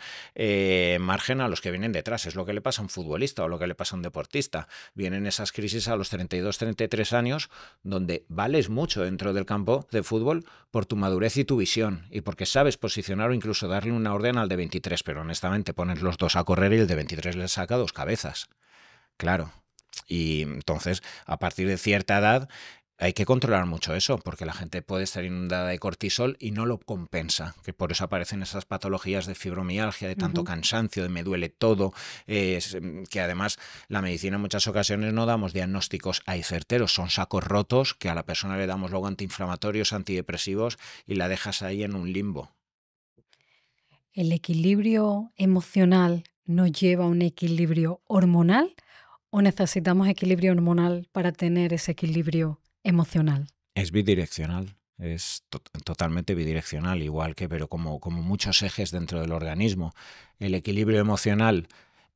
margen a los que vienen detrás. Es lo que le pasa a un futbolista o lo que le pasa a un deportista. Vienen esas crisis a los 32, 33 años, donde vales mucho dentro del campo de fútbol por tu madurez y tu visión, y porque sabes posicionar o incluso darle una orden al de 23, pero honestamente pones los dos a correr y el de 23 le saca 2 cabezas. Claro. Y entonces, a partir de cierta edad, hay que controlar mucho eso, porque la gente puede estar inundada de cortisol y no lo compensa, que por eso aparecen esas patologías de fibromialgia, de tanto cansancio, de me duele todo, que además la medicina en muchas ocasiones no damos diagnósticos ahí certeros, son sacos rotos que a la persona le damos luego antiinflamatorios, antidepresivos y la dejas ahí en un limbo. ¿El equilibrio emocional nos lleva a un equilibrio hormonal o necesitamos equilibrio hormonal para tener ese equilibrio emocional? Es bidireccional, es totalmente bidireccional, igual que, pero como muchos ejes dentro del organismo. El equilibrio emocional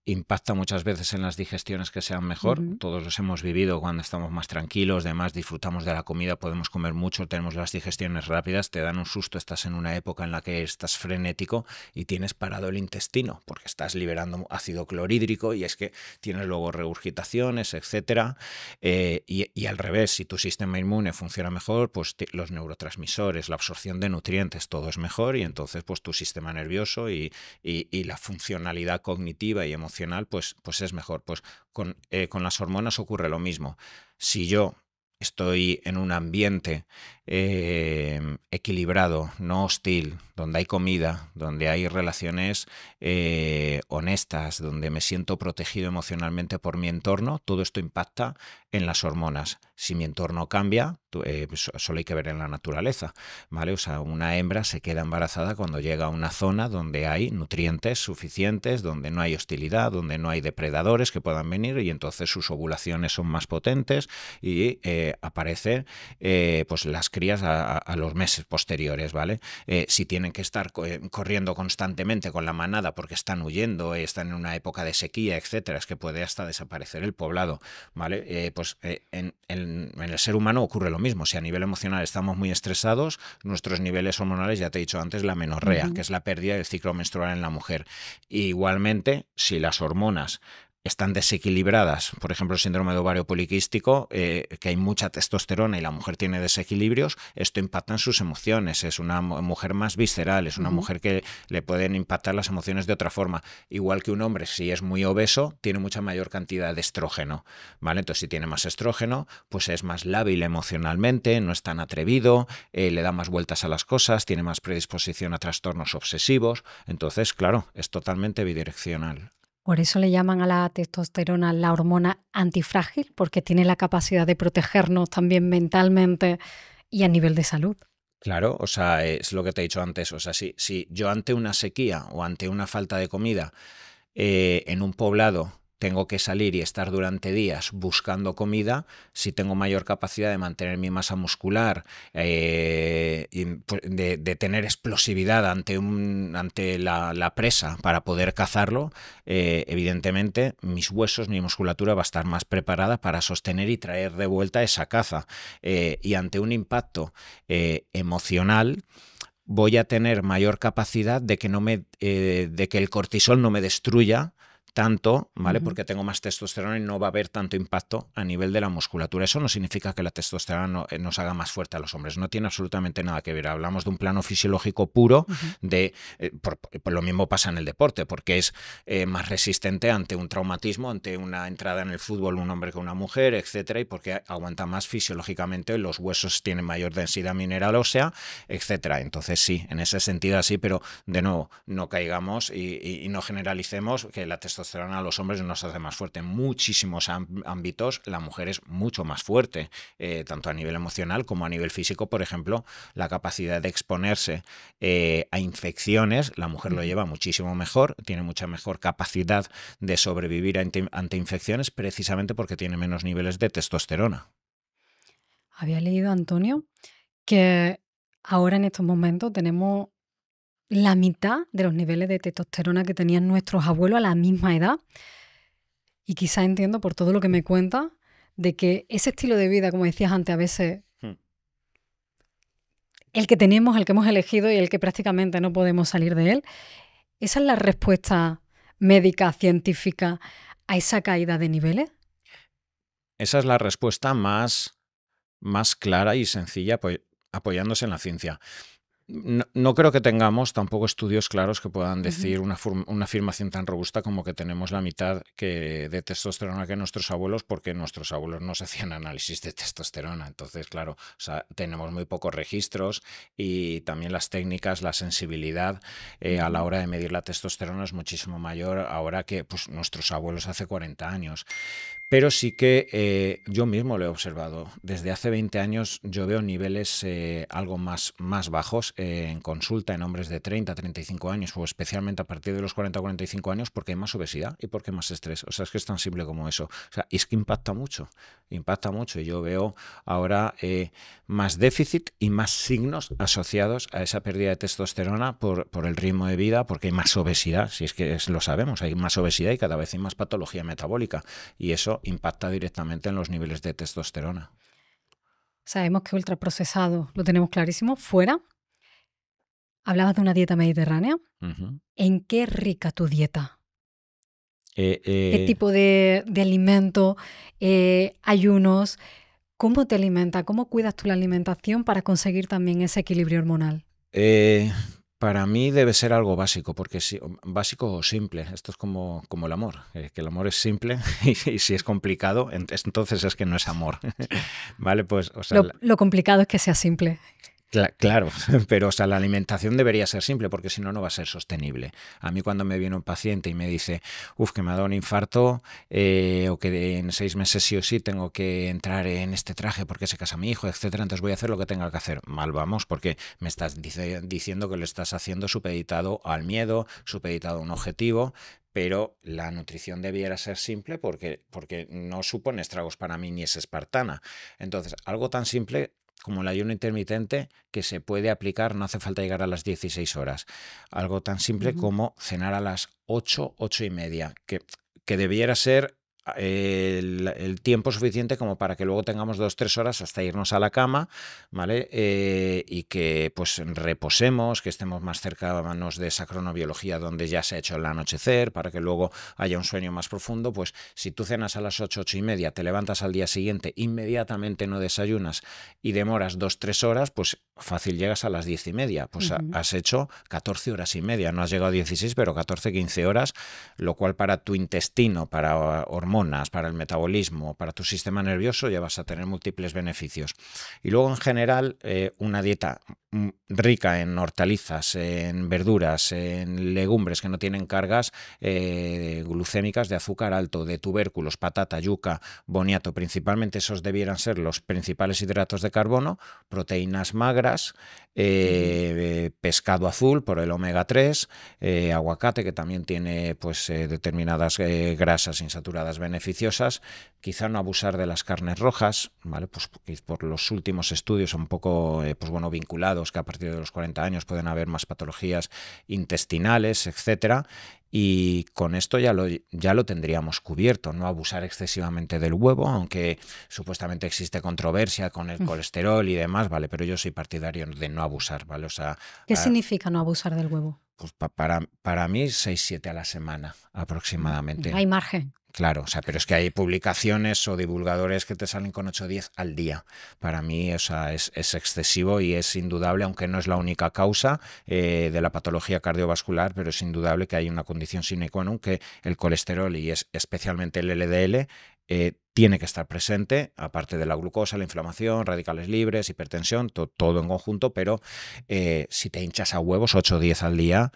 impacta muchas veces en las digestiones que sean mejor. Todos los hemos vivido cuando estamos más tranquilos, además disfrutamos de la comida, podemos comer mucho, tenemos las digestiones rápidas, te dan un susto, estás en una época en la que estás frenético y tienes parado el intestino porque estás liberando ácido clorhídrico y es que tienes luego regurgitaciones, etcétera. Y al revés, si tu sistema inmune funciona mejor, pues los neurotransmisores, la absorción de nutrientes, todo es mejor y entonces pues tu sistema nervioso y la funcionalidad cognitiva y emocional pues es mejor. Pues con las hormonas ocurre lo mismo. Si yo estoy en un ambiente equilibrado, no hostil, donde hay comida, donde hay relaciones honestas, donde me siento protegido emocionalmente por mi entorno, todo esto impacta en las hormonas. Si mi entorno cambia, solo hay que ver en la naturaleza, ¿vale? O sea, una hembra se queda embarazada cuando llega a una zona donde hay nutrientes suficientes, donde no hay hostilidad, donde no hay depredadores que puedan venir y entonces sus ovulaciones son más potentes y aparecen pues las crías a los meses posteriores, ¿vale? Si tienen que estar corriendo constantemente con la manada porque están huyendo, están en una época de sequía, etcétera, es que puede hasta desaparecer el poblado, ¿vale? Pues en el ser humano ocurre lo mismo. Si a nivel emocional estamos muy estresados, nuestros niveles hormonales, ya te he dicho antes, la menorrea, que es la pérdida del ciclo menstrual en la mujer. Y igualmente, si las hormonas están desequilibradas, por ejemplo el síndrome de ovario poliquístico, que hay mucha testosterona y la mujer tiene desequilibrios, esto impacta en sus emociones, es una mujer más visceral, es una mujer que le pueden impactar las emociones de otra forma, igual que un hombre, si es muy obeso, tiene mucha mayor cantidad de estrógeno, ¿vale? Entonces si tiene más estrógeno, pues es más lábil emocionalmente, no es tan atrevido, le da más vueltas a las cosas, tiene más predisposición a trastornos obsesivos, entonces claro, es totalmente bidireccional. Por eso le llaman a la testosterona la hormona antifrágil, porque tiene la capacidad de protegernos también mentalmente y a nivel de salud. Claro, o sea, es lo que te he dicho antes, o sea, si yo ante una sequía o ante una falta de comida en un poblado tengo que salir y estar durante días buscando comida, si tengo mayor capacidad de mantener mi masa muscular, de tener explosividad ante la presa para poder cazarlo, evidentemente mis huesos, mi musculatura va a estar más preparada para sostener y traer de vuelta esa caza. Y ante un impacto emocional, voy a tener mayor capacidad de que el cortisol no me destruya tanto, ¿vale? Porque tengo más testosterona y no va a haber tanto impacto a nivel de la musculatura. Eso no significa que la testosterona nos haga más fuerte a los hombres, no tiene absolutamente nada que ver. Hablamos de un plano fisiológico puro, por lo mismo pasa en el deporte, porque es más resistente ante un traumatismo, ante una entrada en el fútbol un hombre que una mujer, etcétera, y porque aguanta más fisiológicamente, los huesos tienen mayor densidad mineral ósea, etcétera. Entonces sí, en ese sentido así, pero de nuevo, no caigamos y no generalicemos que la testosterona testosterona a los hombres nos hace más fuerte. En muchísimos ámbitos la mujer es mucho más fuerte, tanto a nivel emocional como a nivel físico. Por ejemplo, la capacidad de exponerse a infecciones, la mujer lo lleva muchísimo mejor, tiene mucha mejor capacidad de sobrevivir ante infecciones precisamente porque tiene menos niveles de testosterona. Había leído, Antonio, que ahora en estos momentos tenemos la mitad de los niveles de testosterona que tenían nuestros abuelos a la misma edad. Y quizá entiendo por todo lo que me cuentas de que ese estilo de vida, como decías antes, a veces el que tenemos, el que hemos elegido y el que prácticamente no podemos salir de él, ¿esa es la respuesta médica, científica a esa caída de niveles? Esa es la respuesta más clara y sencilla, apoyándose en la ciencia. No creo que tengamos tampoco estudios claros que puedan decir una afirmación tan robusta como que tenemos la mitad de testosterona que nuestros abuelos, porque nuestros abuelos no se hacían análisis de testosterona. Entonces, claro, o sea, tenemos muy pocos registros y también las técnicas, la sensibilidad a la hora de medir la testosterona es muchísimo mayor ahora que pues, nuestros abuelos hace 40 años. Pero sí que yo mismo lo he observado. Desde hace 20 años yo veo niveles algo más bajos en consulta en hombres de 30, 35 años o especialmente a partir de los 40 o 45 años porque hay más obesidad y porque hay más estrés. O sea, es que es tan simple como eso. O sea, y es que impacta mucho. Y yo veo ahora más déficit y más signos asociados a esa pérdida de testosterona por el ritmo de vida, porque hay más obesidad, si es que lo sabemos, hay más obesidad y cada vez hay más patología metabólica. Y eso impacta directamente en los niveles de testosterona. Sabemos que ultraprocesado, lo tenemos clarísimo, fuera. Hablabas de una dieta mediterránea. ¿En qué es rica tu dieta? ¿Qué tipo de alimento, ayunos? ¿Cómo te alimentas? ¿Cómo cuidas tú la alimentación para conseguir también ese equilibrio hormonal? Para mí debe ser algo básico, porque básico o simple. Esto es como el amor, que el amor es simple y si es complicado, entonces es que no es amor. ¿Vale? Pues, o sea, lo complicado es que sea simple. Claro, pero o sea, la alimentación debería ser simple porque si no, no va a ser sostenible. A mí cuando me viene un paciente y me dice, que me ha dado un infarto o que en 6 meses sí o sí tengo que entrar en este traje porque se casa mi hijo, etcétera, entonces voy a hacer lo que tenga que hacer. Mal vamos, porque me estás diciendo que lo estás haciendo supeditado al miedo, supeditado a un objetivo, pero la nutrición debiera ser simple porque no supone estragos para mí ni es espartana. Entonces, algo tan simple como el ayuno intermitente que se puede aplicar, no hace falta llegar a las 16 horas. Algo tan simple como cenar a las 8, 8:30, que debiera ser el tiempo suficiente como para que luego tengamos 2-3 horas hasta irnos a la cama, ¿vale? Y que pues reposemos, que estemos más cercanos de esa cronobiología donde ya se ha hecho el anochecer, para que luego haya un sueño más profundo. Pues si tú cenas a las 8, 8:30, te levantas al día siguiente, inmediatamente no desayunas y demoras 2-3 horas, pues fácil llegas a las 10:30. Pues has hecho 14 horas y media, no has llegado a 16, pero 14-15 horas, lo cual para tu intestino, para hormonas, para el metabolismo, para tu sistema nervioso, ya vas a tener múltiples beneficios. Y luego, en general, una dieta rica en hortalizas, en verduras, en legumbres que no tienen cargas glucémicas de azúcar alto, de tubérculos, patata, yuca, boniato, principalmente esos debieran ser los principales hidratos de carbono, proteínas magras, pescado azul por el omega 3, aguacate que también tiene pues determinadas grasas insaturadas beneficiosas, quizá no abusar de las carnes rojas, ¿vale? Pues por los últimos estudios un poco vinculados que a partir de los 40 años pueden haber más patologías intestinales, etcétera. Y con esto ya lo tendríamos cubierto, no abusar excesivamente del huevo, aunque supuestamente existe controversia con el colesterol y demás, ¿vale? Pero yo soy partidario de no abusar, ¿vale? O sea, ¿qué significa no abusar del huevo? Pues para mí 6-7 a la semana aproximadamente. Hay margen. Claro, o sea, pero es que hay publicaciones o divulgadores que te salen con 8-10 al día. Para mí, o sea, es excesivo y es indudable, aunque no es la única causa de la patología cardiovascular, pero es indudable que hay una condición sine qua non que el colesterol y especialmente el LDL tiene que estar presente, aparte de la glucosa, la inflamación, radicales libres, hipertensión, todo en conjunto, pero si te hinchas a huevos 8 o 10 al día,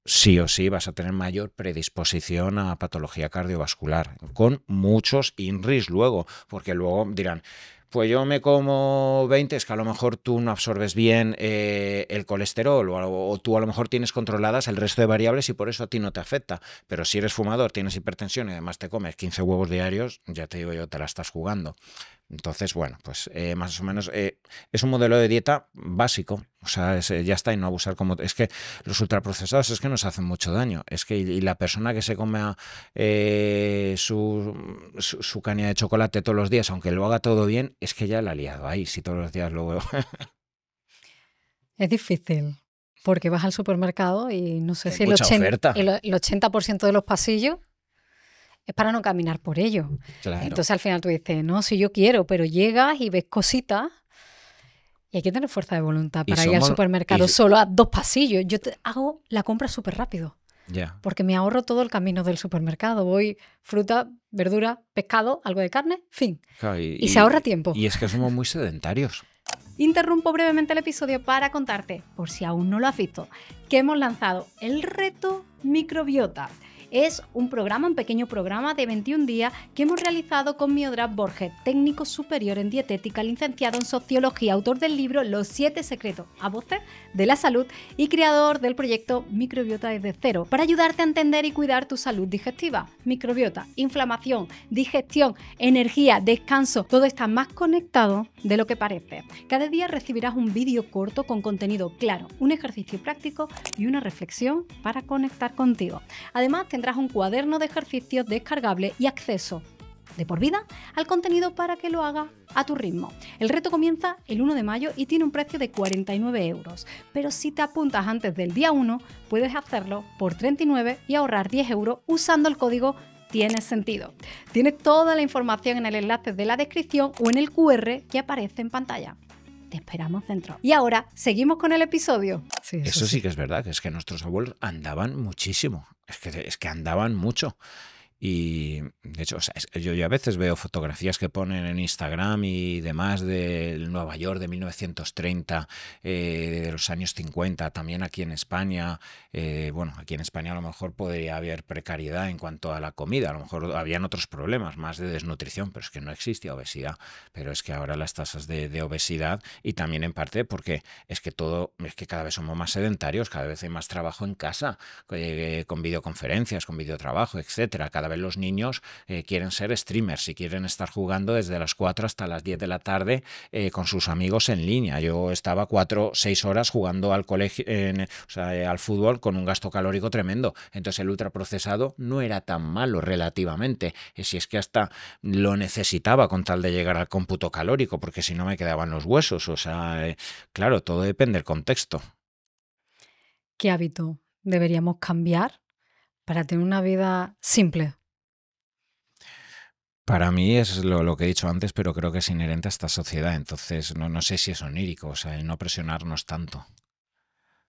sí o sí vas a tener mayor predisposición a patología cardiovascular, con muchos INRIs luego, porque luego dirán, pues yo me como 20, es que a lo mejor tú no absorbes bien el colesterol o tú a lo mejor tienes controladas el resto de variables y por eso a ti no te afecta. Pero si eres fumador, tienes hipertensión y además te comes 15 huevos diarios, ya te digo yo, te la estás jugando. Entonces, bueno, pues más o menos es un modelo de dieta básico, o sea, ya está, y no abusar como... Es que los ultraprocesados es que nos hacen mucho daño, es que y la persona que se come su caña de chocolate todos los días, aunque lo haga todo bien, es que ya la ha liado ahí, si todos los días luego... Es difícil, porque vas al supermercado y no sé Hay si el mucha oferta. 80% de los pasillos es para no caminar por ellos. Claro. Entonces al final tú dices, no, si yo quiero, pero llegas y ves cositas y hay que tener fuerza de voluntad Y para ir al somos- supermercado y- solo a 2 pasillos. Yo hago la compra súper rápido Ya. porque me ahorro todo el camino del supermercado. Voy fruta, verdura, pescado, algo de carne, fin. Claro, Y se ahorra tiempo. Y es que somos muy sedentarios. Interrumpo brevemente el episodio para contarte, por si aún no lo has visto, que hemos lanzado el reto Microbiota. Es un pequeño programa de 21 días que hemos realizado con Miodrag Borges, técnico superior en dietética, licenciado en sociología, autor del libro Los 7 secretos a voces de la salud y creador del proyecto Microbiota desde cero, para ayudarte a entender y cuidar tu salud digestiva. Microbiota, inflamación, digestión, energía, descanso, todo está más conectado de lo que parece. Cada día recibirás un vídeo corto con contenido claro, un ejercicio práctico y una reflexión para conectar contigo. Además, tendrás un cuaderno de ejercicios descargable y acceso de por vida al contenido para que lo hagas a tu ritmo. El reto comienza el 1 de mayo y tiene un precio de 49 euros, pero si te apuntas antes del día 1, puedes hacerlo por 39 y ahorrar 10 euros usando el código Tiene Sentido. Tienes toda la información en el enlace de la descripción o en el QR que aparece en pantalla. Te esperamos dentro. Y ahora, seguimos con el episodio. Sí, Eso sí que es verdad, que es que nuestros abuelos andaban muchísimo, es que andaban mucho. Y de hecho, o sea, yo a veces veo fotografías que ponen en Instagram y demás del Nueva York de 1930, de los años 50, también aquí en España. Bueno, aquí en España a lo mejor podría haber precariedad en cuanto a la comida, a lo mejor habían otros problemas más de desnutrición, pero es que no existía obesidad. Pero es que ahora las tasas de obesidad, y también en parte porque es que cada vez somos más sedentarios, cada vez hay más trabajo en casa, con videoconferencias, con videotrabajo, etcétera. Cada vez los niños quieren ser streamers y quieren estar jugando desde las 4 hasta las 10 de la tarde con sus amigos en línea. Yo estaba 6 horas jugando al colegio, al fútbol, con un gasto calórico tremendo. Entonces el ultraprocesado no era tan malo relativamente. Si es que hasta lo necesitaba con tal de llegar al cómputo calórico, porque si no me quedaban los huesos. O sea, claro, todo depende del contexto. ¿Qué hábito deberíamos cambiar para tener una vida simple? Para mí es lo que he dicho antes, pero creo que es inherente a esta sociedad. Entonces, no sé si es onírico, o sea, el no presionarnos tanto.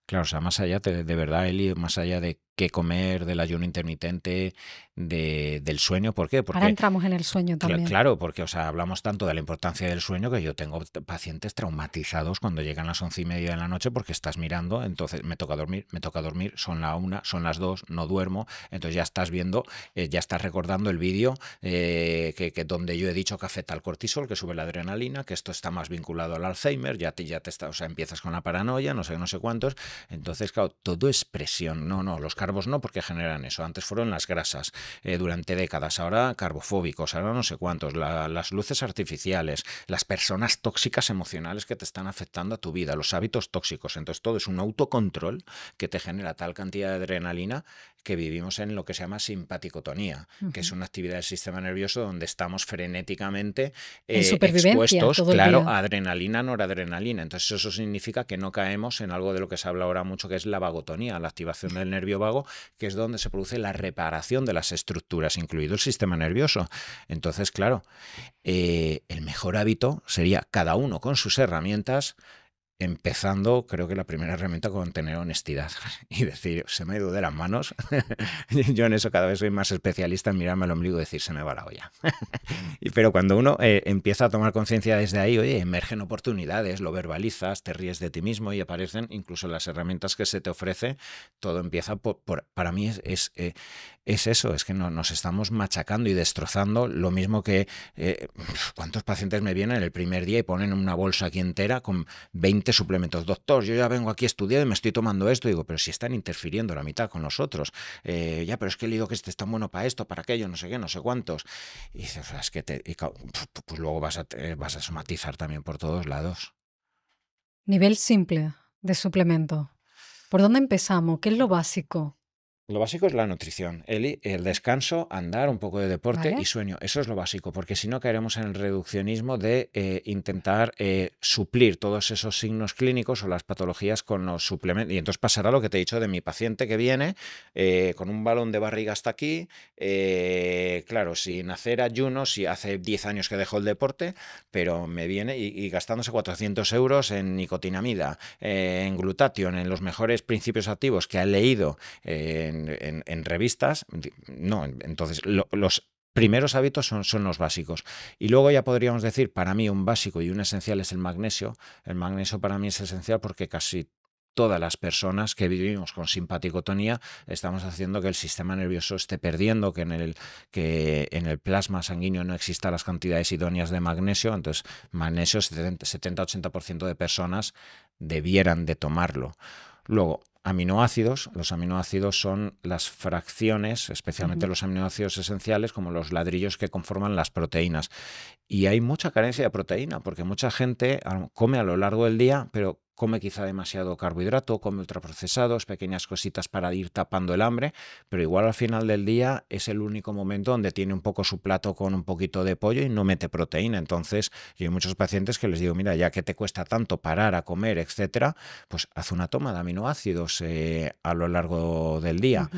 Claro, o sea, más allá de verdad, Eli, más allá de qué comer, del ayuno intermitente, del sueño. ¿Por qué? Porque, Ahora entramos en el sueño también. Claro, porque hablamos tanto de la importancia del sueño que yo tengo pacientes traumatizados cuando llegan las 11:30 de la noche porque estás mirando, entonces me toca dormir, son la 1, son las 2, no duermo, entonces ya estás viendo, ya estás recordando el vídeo que donde yo he dicho que afecta al cortisol, que sube la adrenalina, que esto está más vinculado al Alzheimer, ya te está, o sea, empiezas con la paranoia, no sé cuántos. Entonces, claro, todo es presión. No, los carbos no, porque generan eso. Antes fueron las grasas durante décadas, ahora carbofóbicos, ahora no sé cuántos, las luces artificiales, las personas tóxicas emocionales que te están afectando a tu vida, los hábitos tóxicos. Entonces, todo es un autocontrol que te genera tal cantidad de adrenalina que vivimos en lo que se llama simpaticotonía, que es una actividad del sistema nervioso donde estamos frenéticamente expuestos, claro, a adrenalina, noradrenalina. Entonces eso significa que no caemos en algo de lo que se habla ahora mucho, que es la vagotonía, la activación del nervio vago, que es donde se produce la reparación de las estructuras, incluido el sistema nervioso. Entonces, claro, el mejor hábito sería cada uno con sus herramientas empezando, creo que la primera herramienta con tener honestidad y decir, se me ha ido de las manos. Yo en eso cada vez soy más especialista en mirarme al ombligo y decir, se me va la olla. Pero cuando uno empieza a tomar conciencia desde ahí, oye, emergen oportunidades, lo verbalizas, te ríes de ti mismo y aparecen incluso las herramientas que se te ofrece. Todo empieza para mí es eso, es que nos estamos machacando y destrozando. Lo mismo que ¿cuántos pacientes me vienen el primer día y ponen una bolsa aquí entera con 20 suplementos? Doctor, yo ya vengo aquí a estudiar y me estoy tomando esto. Y digo, pero si están interfiriendo la mitad con nosotros. Ya, pero es que he leído que este es tan bueno para esto, para aquello, no sé qué, no sé cuántos. Y dices, o sea, es que pues luego vas a somatizar también por todos lados. Nivel simple de suplemento. ¿Por dónde empezamos? ¿Qué es lo básico? Lo básico es la nutrición, el descanso, andar, un poco de deporte ¿Vale? y sueño. Eso es lo básico, porque si no caeremos en el reduccionismo de intentar suplir todos esos signos clínicos o las patologías con los suplementos. Y entonces pasará lo que te he dicho de mi paciente que viene con un balón de barriga hasta aquí, claro, sin hacer ayunos, si hace 10 años que dejó el deporte, pero me viene y gastándose 400 euros en nicotinamida, en glutatión, en los mejores principios activos que ha leído en revistas. No, entonces los primeros hábitos son los básicos. Y luego ya podríamos decir, para mí un básico y un esencial es el magnesio. El magnesio para mí es esencial porque casi todas las personas que vivimos con simpaticotonía estamos haciendo que el sistema nervioso esté perdiendo, que en el plasma sanguíneo no existan las cantidades idóneas de magnesio. Entonces, magnesio, 70-80% de personas debieran de tomarlo. Luego, aminoácidos. Los aminoácidos son las fracciones, especialmente los aminoácidos esenciales, como los ladrillos que conforman las proteínas. Y hay mucha carencia de proteína, porque mucha gente come a lo largo del día, pero come quizá demasiado carbohidrato, come ultraprocesados, pequeñas cositas para ir tapando el hambre, pero igual al final del día es el único momento donde tiene un poco su plato con un poquito de pollo y no mete proteína. Entonces, yo hay muchos pacientes que les digo, mira, ya que te cuesta tanto parar a comer, etcétera, pues haz una toma de aminoácidos a lo largo del día.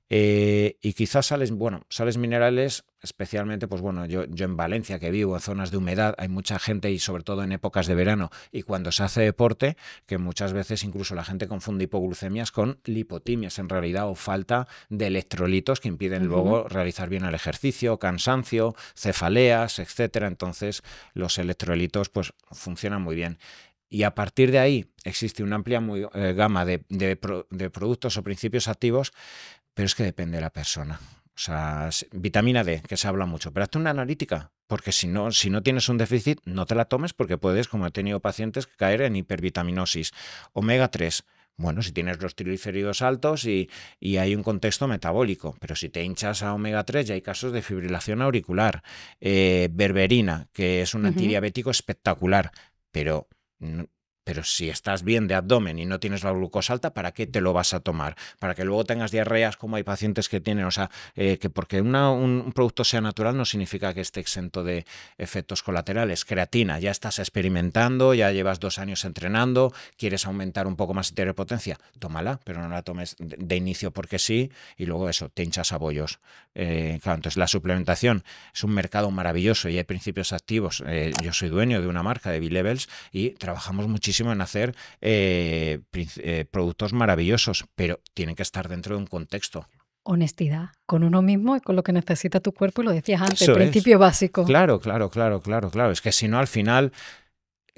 Y quizás sales minerales, especialmente, pues bueno, yo en Valencia, que vivo en zonas de humedad, hay mucha gente y sobre todo en épocas de verano y cuando se hace deporte, que muchas veces incluso la gente confunde hipoglucemias con lipotimias en realidad, o falta de electrolitos que impiden luego realizar bien el ejercicio, cansancio, cefaleas, etcétera. Entonces los electrolitos pues funcionan muy bien. Y a partir de ahí existe una amplia gama de productos o principios activos, pero es que depende de la persona. O sea, vitamina D, que se habla mucho, pero hazte una analítica, porque si no tienes un déficit, no te la tomes porque puedes, como he tenido pacientes, caer en hipervitaminosis. Omega 3, bueno, si tienes los triglicéridos altos y hay un contexto metabólico, pero si te hinchas a omega 3 ya hay casos de fibrilación auricular. Berberina, que es un antidiabético espectacular, pero si estás bien de abdomen y no tienes la glucosa alta, ¿para qué te lo vas a tomar? Para que luego tengas diarreas, como hay pacientes que tienen. O sea, que porque un producto sea natural no significa que esté exento de efectos colaterales. Creatina, ya estás experimentando, ya llevas 2 años entrenando, quieres aumentar un poco más y tener potencia, tómala, pero no la tomes de inicio porque sí, y luego eso, te hinchas a bollos. Claro, entonces la suplementación es un mercado maravilloso y hay principios activos. Yo soy dueño de una marca de B-Levels y trabajamos muchísimo en hacer productos maravillosos, pero tienen que estar dentro de un contexto. Honestidad con uno mismo y con lo que necesita tu cuerpo, y lo decías antes, Eso principio básico. Claro. Es que si no, al final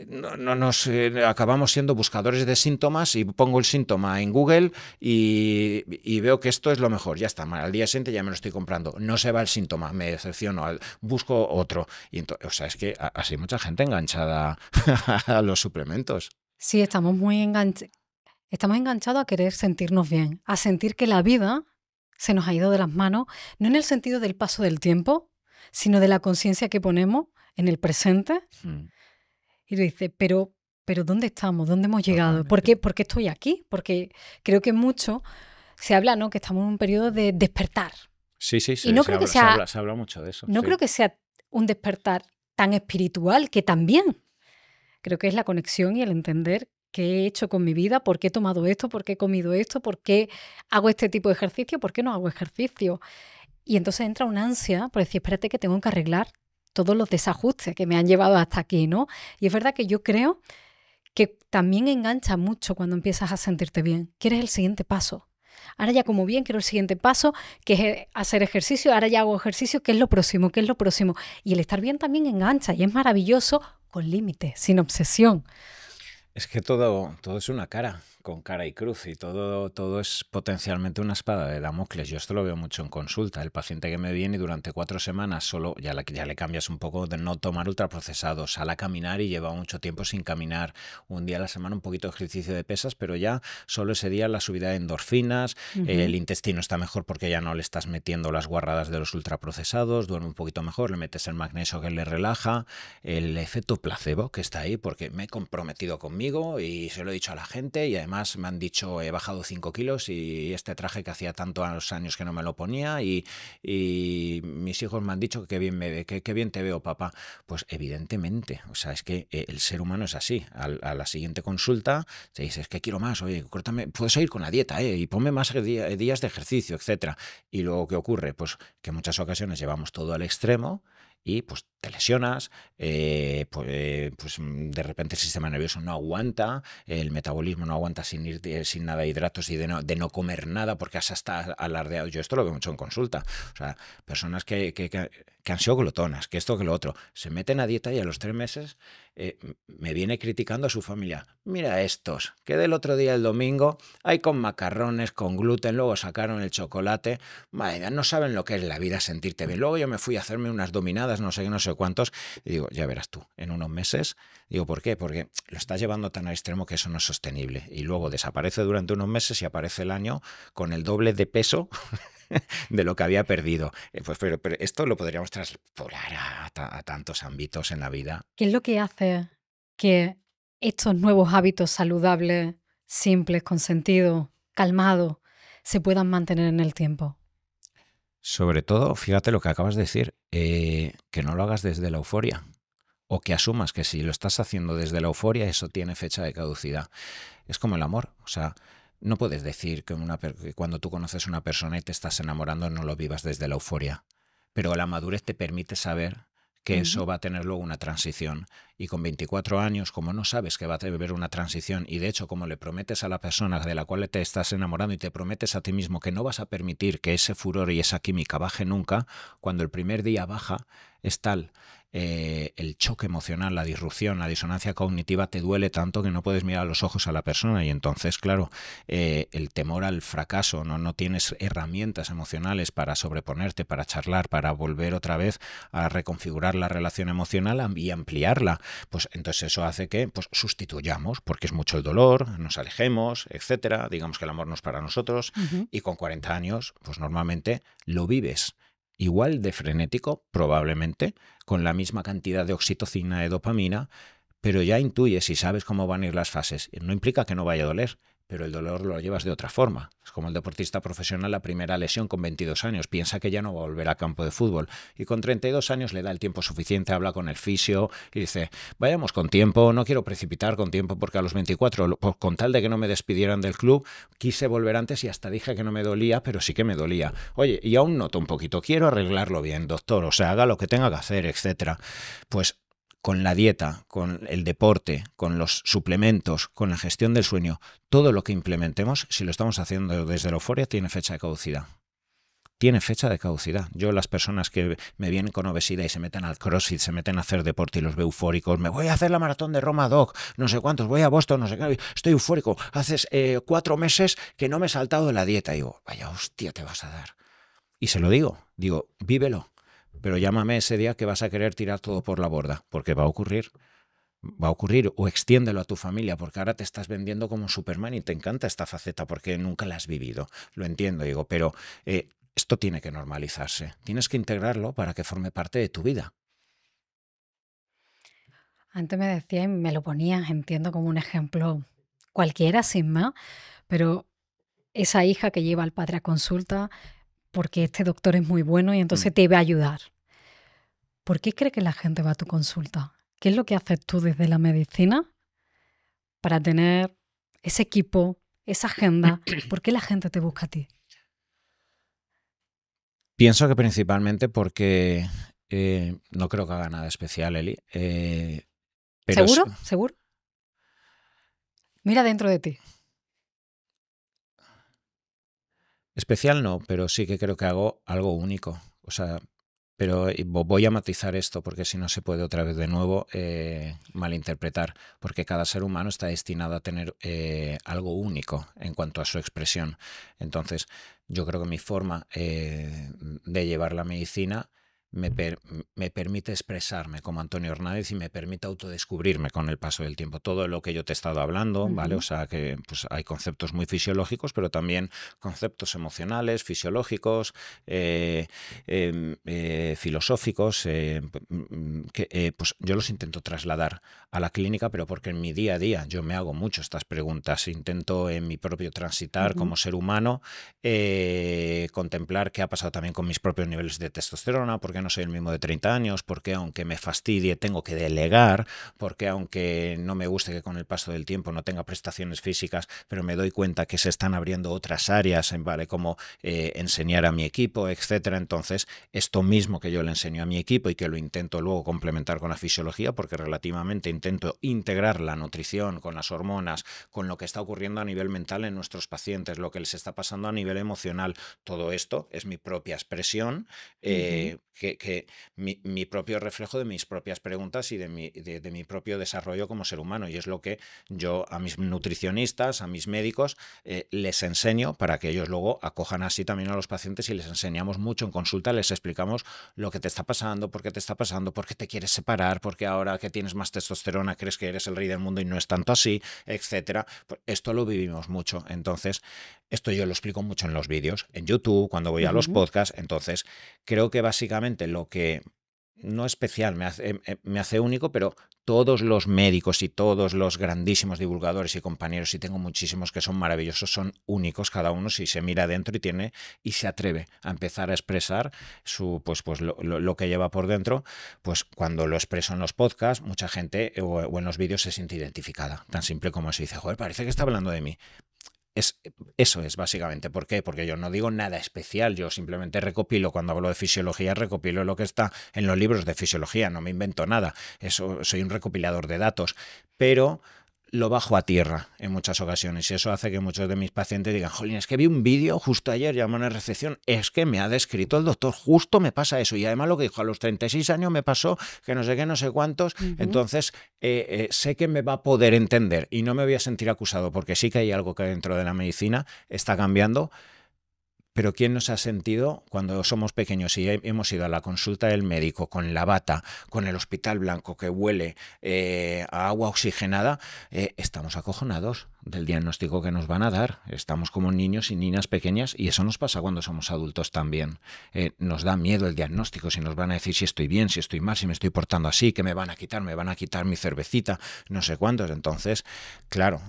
no nos acabamos siendo buscadores de síntomas y pongo el síntoma en Google y veo que esto es lo mejor, ya está, al día siguiente ya me lo estoy comprando, no se va el síntoma, me decepciono, busco otro. Y entonces, o sea, es que así mucha gente enganchada a los suplementos. Sí, estamos enganchados a querer sentirnos bien, a sentir que la vida se nos ha ido de las manos, no en el sentido del paso del tiempo, sino de la conciencia que ponemos en el presente. Y tú dices, pero ¿dónde estamos? ¿Dónde hemos llegado? ¿Por qué estoy aquí? Porque creo que mucho se habla, ¿no?, que estamos en un periodo de despertar. Sí, y no creo que sea, se habla mucho de eso. No creo que sea un despertar tan espiritual, que también. Creo que es la conexión y el entender qué he hecho con mi vida, por qué he tomado esto, por qué he comido esto, por qué hago este tipo de ejercicio, por qué no hago ejercicio. Y entonces entra una ansia por decir, espérate que tengo que arreglar todos los desajustes que me han llevado hasta aquí, ¿no? Y es verdad que yo creo que también engancha mucho cuando empiezas a sentirte bien. ¿Quieres el siguiente paso? Ahora ya como bien, quiero el siguiente paso, que es hacer ejercicio. Ahora ya hago ejercicio, ¿qué es lo próximo? ¿Qué es lo próximo? Y el estar bien también engancha y es maravilloso con límites, sin obsesión. Es que todo es una cara, con cara y cruz, y todo es potencialmente una espada de Damocles. Yo esto lo veo mucho en consulta. El paciente que me viene y durante 4 semanas solo, ya le cambias un poco de no tomar ultraprocesados, sale a caminar y lleva mucho tiempo sin caminar. Un día a la semana un poquito de ejercicio de pesas, pero ya solo ese día la subida de endorfinas, el intestino está mejor porque ya no le estás metiendo las guarradas de los ultraprocesados, duerme un poquito mejor, le metes el magnesio que le relaja, el efecto placebo que está ahí porque me he comprometido conmigo y se lo he dicho a la gente y además me han dicho he bajado 5 kilos y este traje que hacía tantos años que no me lo ponía y mis hijos me han dicho que qué bien te veo, papá. Pues evidentemente, o sea, es que el ser humano es así. A la siguiente consulta te dices que quiero más, oye, córtame, puedes ir con la dieta y ponme más días de ejercicio, etcétera. Y luego, ¿qué ocurre? Pues que en muchas ocasiones llevamos todo al extremo y pues te lesionas, pues de repente el sistema nervioso no aguanta, el metabolismo no aguanta sin nada de hidratos y de no comer nada porque has hasta alardeado. Yo esto lo veo mucho en consulta. O sea, personas que han sido glotonas, que esto, que lo otro, se meten a dieta y a los 3 meses me viene criticando a su familia. Mira estos, que del otro día, el domingo, hay con macarrones, con gluten, luego sacaron el chocolate. Madre, no saben lo que es la vida, sentirte bien. Luego yo me fui a hacerme unas dominadas, no sé cuántos, y digo, ya verás tú, en unos meses, digo, ¿por qué? Porque lo estás llevando tan al extremo que eso no es sostenible. Y luego desaparece durante unos meses y aparece el año con el doble de peso de lo que había perdido. Pues, pero esto lo podríamos traspolar a tantos ámbitos en la vida. ¿Qué es lo que hace que estos nuevos hábitos saludables, simples, con sentido, calmados, se puedan mantener en el tiempo? Sobre todo, fíjate lo que acabas de decir, que no lo hagas desde la euforia. O que asumas que si lo estás haciendo desde la euforia, eso tiene fecha de caducidad. Es como el amor. O sea, no puedes decir que cuando tú conoces a una persona y te estás enamorando no lo vivas desde la euforia. Pero la madurez te permite saber que eso va a tener luego una transición. Y con 24 años, como no sabes que va a haber una transición, y de hecho como le prometes a la persona de la cual te estás enamorando y te prometes a ti mismo que no vas a permitir que ese furor y esa química baje nunca, cuando el primer día baja, es tal el choque emocional, la disrupción, la disonancia cognitiva te duele tanto que no puedes mirar a los ojos a la persona y entonces, claro, el temor al fracaso, no tienes herramientas emocionales para sobreponerte, para charlar, para volver otra vez a reconfigurar la relación emocional y ampliarla. Pues entonces eso hace que pues, sustituyamos, porque es mucho el dolor, nos alejemos, etcétera, digamos que el amor no es para nosotros y con 40 años, pues normalmente lo vives igual de frenético, probablemente, con la misma cantidad de oxitocina, de dopamina, pero ya intuyes y sabes cómo van a ir las fases. No implica que no vaya a doler, pero el dolor lo llevas de otra forma. Es como el deportista profesional, la primera lesión con 22 años, piensa que ya no va a volver al campo de fútbol y con 32 años le da el tiempo suficiente, habla con el fisio y dice, vayamos con tiempo, no quiero precipitar con tiempo porque a los 24, con tal de que no me despidieran del club, quise volver antes y hasta dije que no me dolía, pero sí que me dolía. Oye, y aún noto un poquito, quiero arreglarlo bien, doctor, o sea, haga lo que tenga que hacer, etcétera. Pues con la dieta, con el deporte, con los suplementos, con la gestión del sueño, todo lo que implementemos, si lo estamos haciendo desde la euforia, tiene fecha de caducidad. Tiene fecha de caducidad. Yo las personas que me vienen con obesidad y se meten al CrossFit, se meten a hacer deporte y los veo eufóricos, me voy a hacer la maratón de Roma Doc, no sé cuántos, voy a Boston, no sé qué, estoy eufórico, haces 4 meses que no me he saltado de la dieta. Y digo, vaya hostia te vas a dar. Y se lo digo, vívelo. Pero llámame ese día que vas a querer tirar todo por la borda, porque va a ocurrir o extiéndelo a tu familia, porque ahora te estás vendiendo como Superman y te encanta esta faceta porque nunca la has vivido. Lo entiendo, pero esto tiene que normalizarse. Tienes que integrarlo para que forme parte de tu vida. Antes me decías y me lo ponías, entiendo, como un ejemplo cualquiera, sin más, pero esa hija que lleva al padre a consulta porque este doctor es muy bueno y entonces te va a ayudar. ¿Por qué cree que la gente va a tu consulta? ¿Qué es lo que haces tú desde la medicina para tener ese equipo, esa agenda? ¿Por qué la gente te busca a ti? Pienso que principalmente porque no creo que haga nada especial, Eli. ¿Seguro? ¿Seguro? Mira dentro de ti. Especial no, pero sí que creo que hago algo único. O sea, pero voy a matizar esto porque si no se puede otra vez de nuevo malinterpretar, porque cada ser humano está destinado a tener algo único en cuanto a su expresión. Entonces, yo creo que mi forma de llevar la medicina me permite expresarme como Antonio Hernández y me permite autodescubrirme con el paso del tiempo. Todo lo que yo te he estado hablando, ¿vale? O sea, que pues, hay conceptos muy fisiológicos, pero también conceptos emocionales, fisiológicos, filosóficos, pues yo los intento trasladar a la clínica, pero porque en mi día a día yo me hago mucho estas preguntas. Intento en mi propio transitar como ser humano contemplar qué ha pasado también con mis propios niveles de testosterona, porque no soy el mismo de 30 años, porque aunque me fastidie tengo que delegar, porque aunque no me guste que con el paso del tiempo no tenga prestaciones físicas, pero me doy cuenta que se están abriendo otras áreas, ¿vale? Como enseñar a mi equipo, etcétera. Entonces, esto mismo que yo le enseño a mi equipo y que lo intento luego complementar con la fisiología, porque relativamente intento integrar la nutrición con las hormonas, con lo que está ocurriendo a nivel mental en nuestros pacientes, lo que les está pasando a nivel emocional. Todo esto es mi propia expresión, que mi propio reflejo de mis propias preguntas y de mi propio desarrollo como ser humano. Y es lo que yo a mis nutricionistas, a mis médicos, les enseño para que ellos luego acojan así también a los pacientes y les enseñamos mucho en consulta, les explicamos lo que te está pasando, por qué te está pasando, por qué te quieres separar, porque ahora que tienes más testosterona crees que eres el rey del mundo y no es tanto así, etcétera. Pues esto lo vivimos mucho. Entonces, esto yo lo explico mucho en los vídeos, en YouTube, cuando voy a los podcasts. Entonces, creo que básicamente lo que no especial me hace único, pero todos los médicos y todos los grandísimos divulgadores y compañeros, y tengo muchísimos que son maravillosos, son únicos cada uno si se mira adentro y se atreve a empezar a expresar lo que lleva por dentro. Pues cuando lo expreso en los podcasts, mucha gente o en los vídeos se siente identificada, tan simple como eso. Dice, joder, parece que está hablando de mí. Eso es básicamente. ¿Por qué? Porque yo no digo nada especial, yo simplemente recopilo, cuando hablo de fisiología, recopilo lo que está en los libros de fisiología, no me invento nada, soy un recopilador de datos, pero lo bajo a tierra en muchas ocasiones y eso hace que muchos de mis pacientes digan, jolín, es que vi un vídeo justo ayer, llamó a una recepción, es que me ha descrito el doctor, justo me pasa eso, y además lo que dijo, a los 36 años me pasó que no sé qué, no sé cuántos, entonces sé que me va a poder entender y no me voy a sentir acusado, porque sí que hay algo que dentro de la medicina está cambiando. Pero ¿quién nos ha sentido cuando somos pequeños y hemos ido a la consulta del médico con la bata, con el hospital blanco que huele a agua oxigenada? Estamos acojonados del diagnóstico que nos van a dar. Estamos como niños y niñas pequeñas y eso nos pasa cuando somos adultos también. Nos da miedo el diagnóstico, si nos van a decir si estoy bien, si estoy mal, si me estoy portando así, que me van a quitar mi cervecita, no sé cuántos. Entonces, claro,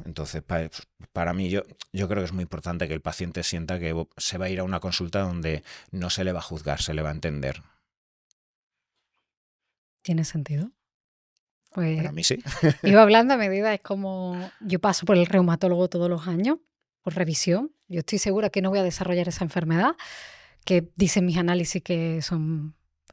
para mí yo creo que es muy importante que el paciente sienta que se va a ir a una consulta donde no se le va a juzgar, se le va a entender. ¿Tiene sentido? Pues para mí sí. Iba hablando a medida, es como yo paso por el reumatólogo todos los años, por revisión. Yo estoy segura que no voy a desarrollar esa enfermedad, que dicen mis análisis que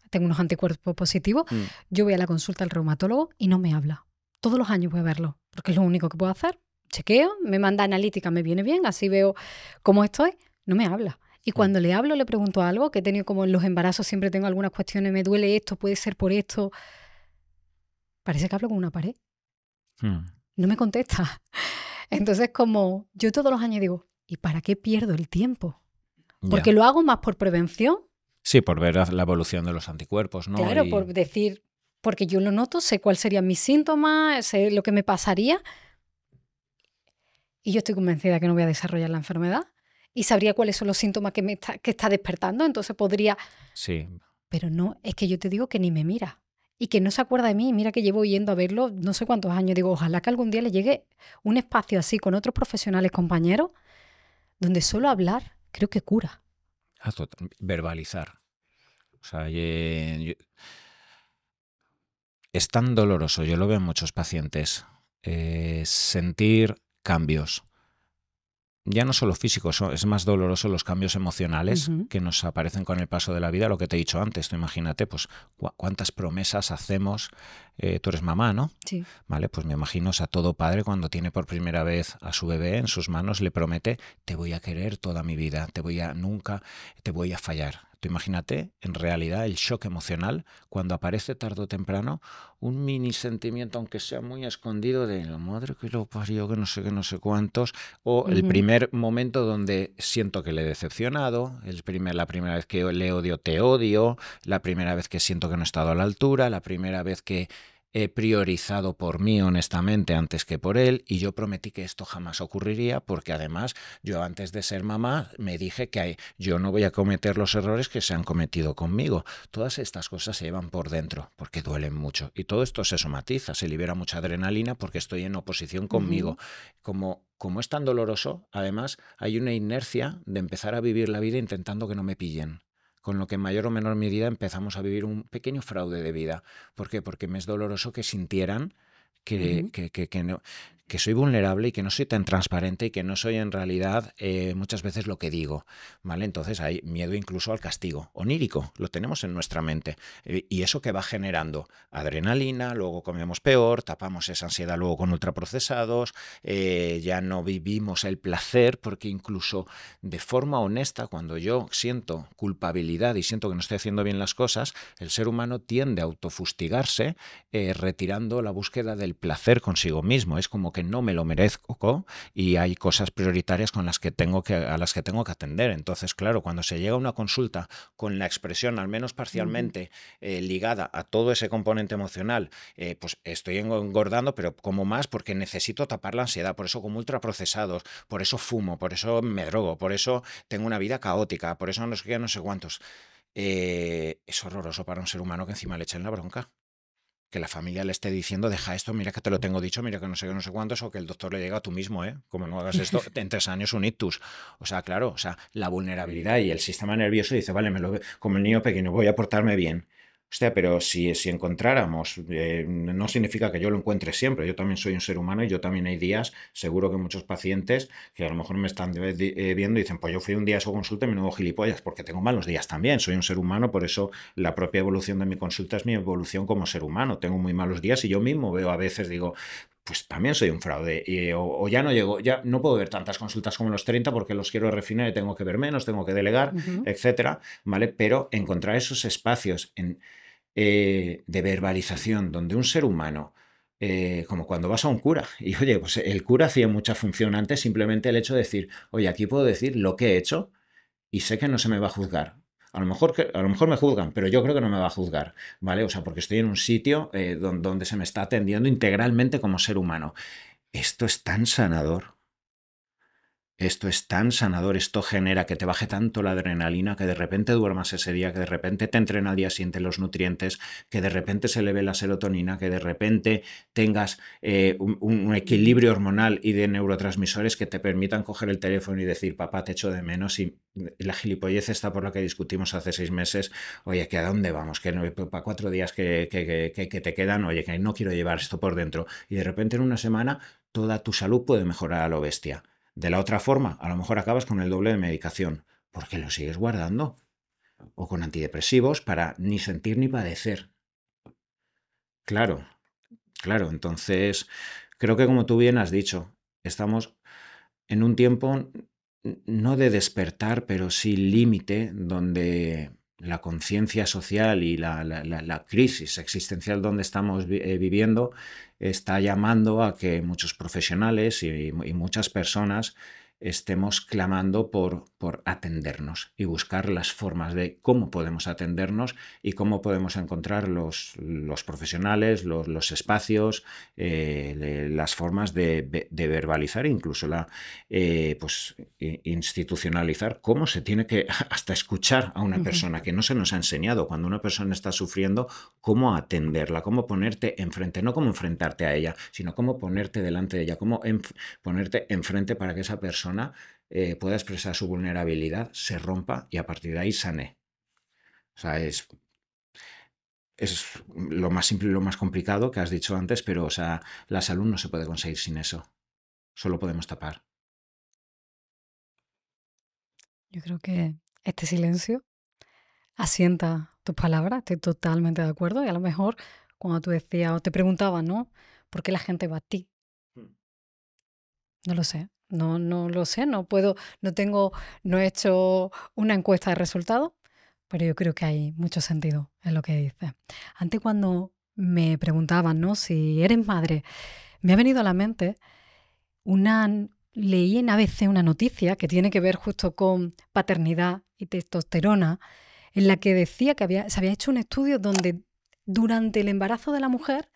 tengo unos anticuerpos positivos. Yo voy a la consulta al reumatólogo y no me habla. Todos los años voy a verlo, porque es lo único que puedo hacer. Chequeo, me manda analítica, me viene bien, así veo cómo estoy, no me habla. Y cuando le hablo, le pregunto algo, que he tenido como en los embarazos, siempre tengo algunas cuestiones, me duele esto, puede ser por esto. Parece que hablo con una pared. No me contesta. Entonces, como yo todos los años digo, ¿y para qué pierdo el tiempo? Porque lo hago más por prevención. Sí, por ver la evolución de los anticuerpos, ¿no? Claro, por decir, porque yo lo noto, sé cuáles serían mis síntomas, sé lo que me pasaría. Y yo estoy convencida que no voy a desarrollar la enfermedad. Y sabría cuáles son los síntomas que está despertando, entonces podría... Sí. Pero no, es que yo te digo que ni me mira. Y que no se acuerda de mí. Mira que llevo yendo a verlo no sé cuántos años. Digo, ojalá que algún día le llegue un espacio así con otros profesionales, compañeros, donde solo hablar creo que cura. Verbalizar. O sea, es tan doloroso, yo lo veo en muchos pacientes, sentir cambios. ya no solo físicos, es más doloroso los cambios emocionales que nos aparecen con el paso de la vida, lo que te he dicho antes. Tú imagínate, pues, cuántas promesas hacemos. Tú eres mamá, ¿no? Sí. Vale, pues me imagino, o sea, todo padre cuando tiene por primera vez a su bebé en sus manos le promete: te voy a querer toda mi vida, nunca te voy a fallar. Tú imagínate, en realidad, el shock emocional cuando aparece tarde o temprano un mini sentimiento, aunque sea muy escondido, de la madre que lo parió, que no sé cuántos, o el primer momento donde siento que le he decepcionado, la primera vez que le odio, te odio, la primera vez que siento que no he estado a la altura, la primera vez que he priorizado por mí honestamente antes que por él, y yo prometí que esto jamás ocurriría, porque además yo antes de ser mamá me dije que yo no voy a cometer los errores que se han cometido conmigo. Todas estas cosas se llevan por dentro porque duelen mucho, y todo esto se somatiza, se libera mucha adrenalina porque estoy en oposición conmigo. Como es tan doloroso, además hay una inercia de empezar a vivir la vida intentando que no me pillen, con lo que en mayor o menor medida empezamos a vivir un pequeño fraude de vida. ¿Por qué? Porque me es doloroso que sintieran que soy vulnerable y que no soy tan transparente y que no soy en realidad muchas veces lo que digo, ¿vale? Entonces hay miedo incluso al castigo onírico, lo tenemos en nuestra mente, y eso que va generando adrenalina, luego comemos peor, tapamos esa ansiedad luego con ultraprocesados, ya no vivimos el placer, porque incluso de forma honesta, cuando yo siento culpabilidad y siento que no estoy haciendo bien las cosas, el ser humano tiende a autofustigarse, retirando la búsqueda del placer consigo mismo. Es como que no me lo merezco y hay cosas prioritarias a las que tengo que atender. Entonces, claro, cuando se llega a una consulta con la expresión al menos parcialmente ligada a todo ese componente emocional, pues estoy engordando, pero como más porque necesito tapar la ansiedad, por eso como ultraprocesados, por eso fumo, por eso me drogo, por eso tengo una vida caótica, por eso no sé qué, no sé cuántos. Es horroroso para un ser humano que encima le echen la bronca. Que la familia le esté diciendo: deja esto, mira que te lo tengo dicho, mira que no sé qué, no sé cuántos, o que el doctor le diga: tú mismo, como no hagas esto, en 3 años un ictus. O sea, claro, o sea, la vulnerabilidad y el sistema nervioso dice: vale, como el niño pequeño, voy a portarme bien. Hostia, pero si encontráramos, no significa que yo lo encuentre siempre. Yo también soy un ser humano y yo también hay días, seguro que muchos pacientes que a lo mejor me están viendo y dicen: pues yo fui un día a su consulta y me nuevo gilipollas, porque tengo malos días también. Soy un ser humano, por eso la propia evolución de mi consulta es mi evolución como ser humano. Tengo muy malos días y yo mismo veo a veces, digo, pues también soy un fraude, o ya no llego, ya no puedo ver tantas consultas como los 30 porque los quiero refinar y tengo que ver menos, tengo que delegar, etcétera, ¿vale? Pero encontrar esos espacios de verbalización donde un ser humano, como cuando vas a un cura, y oye, pues el cura hacía mucha función antes, simplemente el hecho de decir: oye, aquí puedo decir lo que he hecho y sé que no se me va a juzgar. A lo mejor me juzgan, pero yo creo que no me va a juzgar, ¿vale? O sea, porque estoy en un sitio donde se me está atendiendo integralmente como ser humano. Esto es tan sanador. Esto es tan sanador, esto genera que te baje tanto la adrenalina, que de repente duermas ese día, que de repente te entren al día siguiente los nutrientes, que de repente se eleve la serotonina, que de repente tengas un equilibrio hormonal y de neurotransmisores que te permitan coger el teléfono y decir: papá, te echo de menos. Y la gilipollez está por la que discutimos hace 6 meses: oye, ¿que a dónde vamos? Que no, para 4 días que te quedan, oye, que no quiero llevar esto por dentro. Y de repente en una semana toda tu salud puede mejorar a lo bestia. De la otra forma, a lo mejor acabas con el doble de medicación, porque lo sigues guardando. O con antidepresivos para ni sentir ni padecer. Claro, entonces creo que, como tú bien has dicho, estamos en un tiempo no de despertar, pero sí límite, donde la conciencia social y la crisis existencial donde estamos viviendo está llamando a que muchos profesionales y muchas personas estemos clamando por atendernos y buscar las formas de cómo podemos atendernos y cómo podemos encontrar los profesionales, los espacios, las formas de verbalizar, incluso pues, institucionalizar cómo se tiene que hasta escuchar a una persona, que no se nos ha enseñado cuando una persona está sufriendo, cómo atenderla, cómo ponerte enfrente, no cómo enfrentarte a ella, sino cómo ponerte delante de ella, cómo ponerte enfrente para que esa persona pueda expresar su vulnerabilidad, se rompa y a partir de ahí sane. O sea, es lo más simple y lo más complicado que has dicho antes, pero o sea, la salud no se puede conseguir sin eso. Solo podemos tapar. Yo creo que este silencio asienta tus palabras, estoy totalmente de acuerdo. Y a lo mejor cuando tú decías o te preguntabas, ¿no? ¿Por qué la gente va a ti? No lo sé, no lo sé, no puedo, no he hecho una encuesta de resultados, pero yo creo que hay mucho sentido en lo que dices. Antes cuando me preguntaban, ¿no? Si eres madre, me ha venido a la mente leí en ABC una noticia que tiene que ver justo con paternidad y testosterona, en la que decía que se había hecho un estudio donde durante el embarazo de la mujer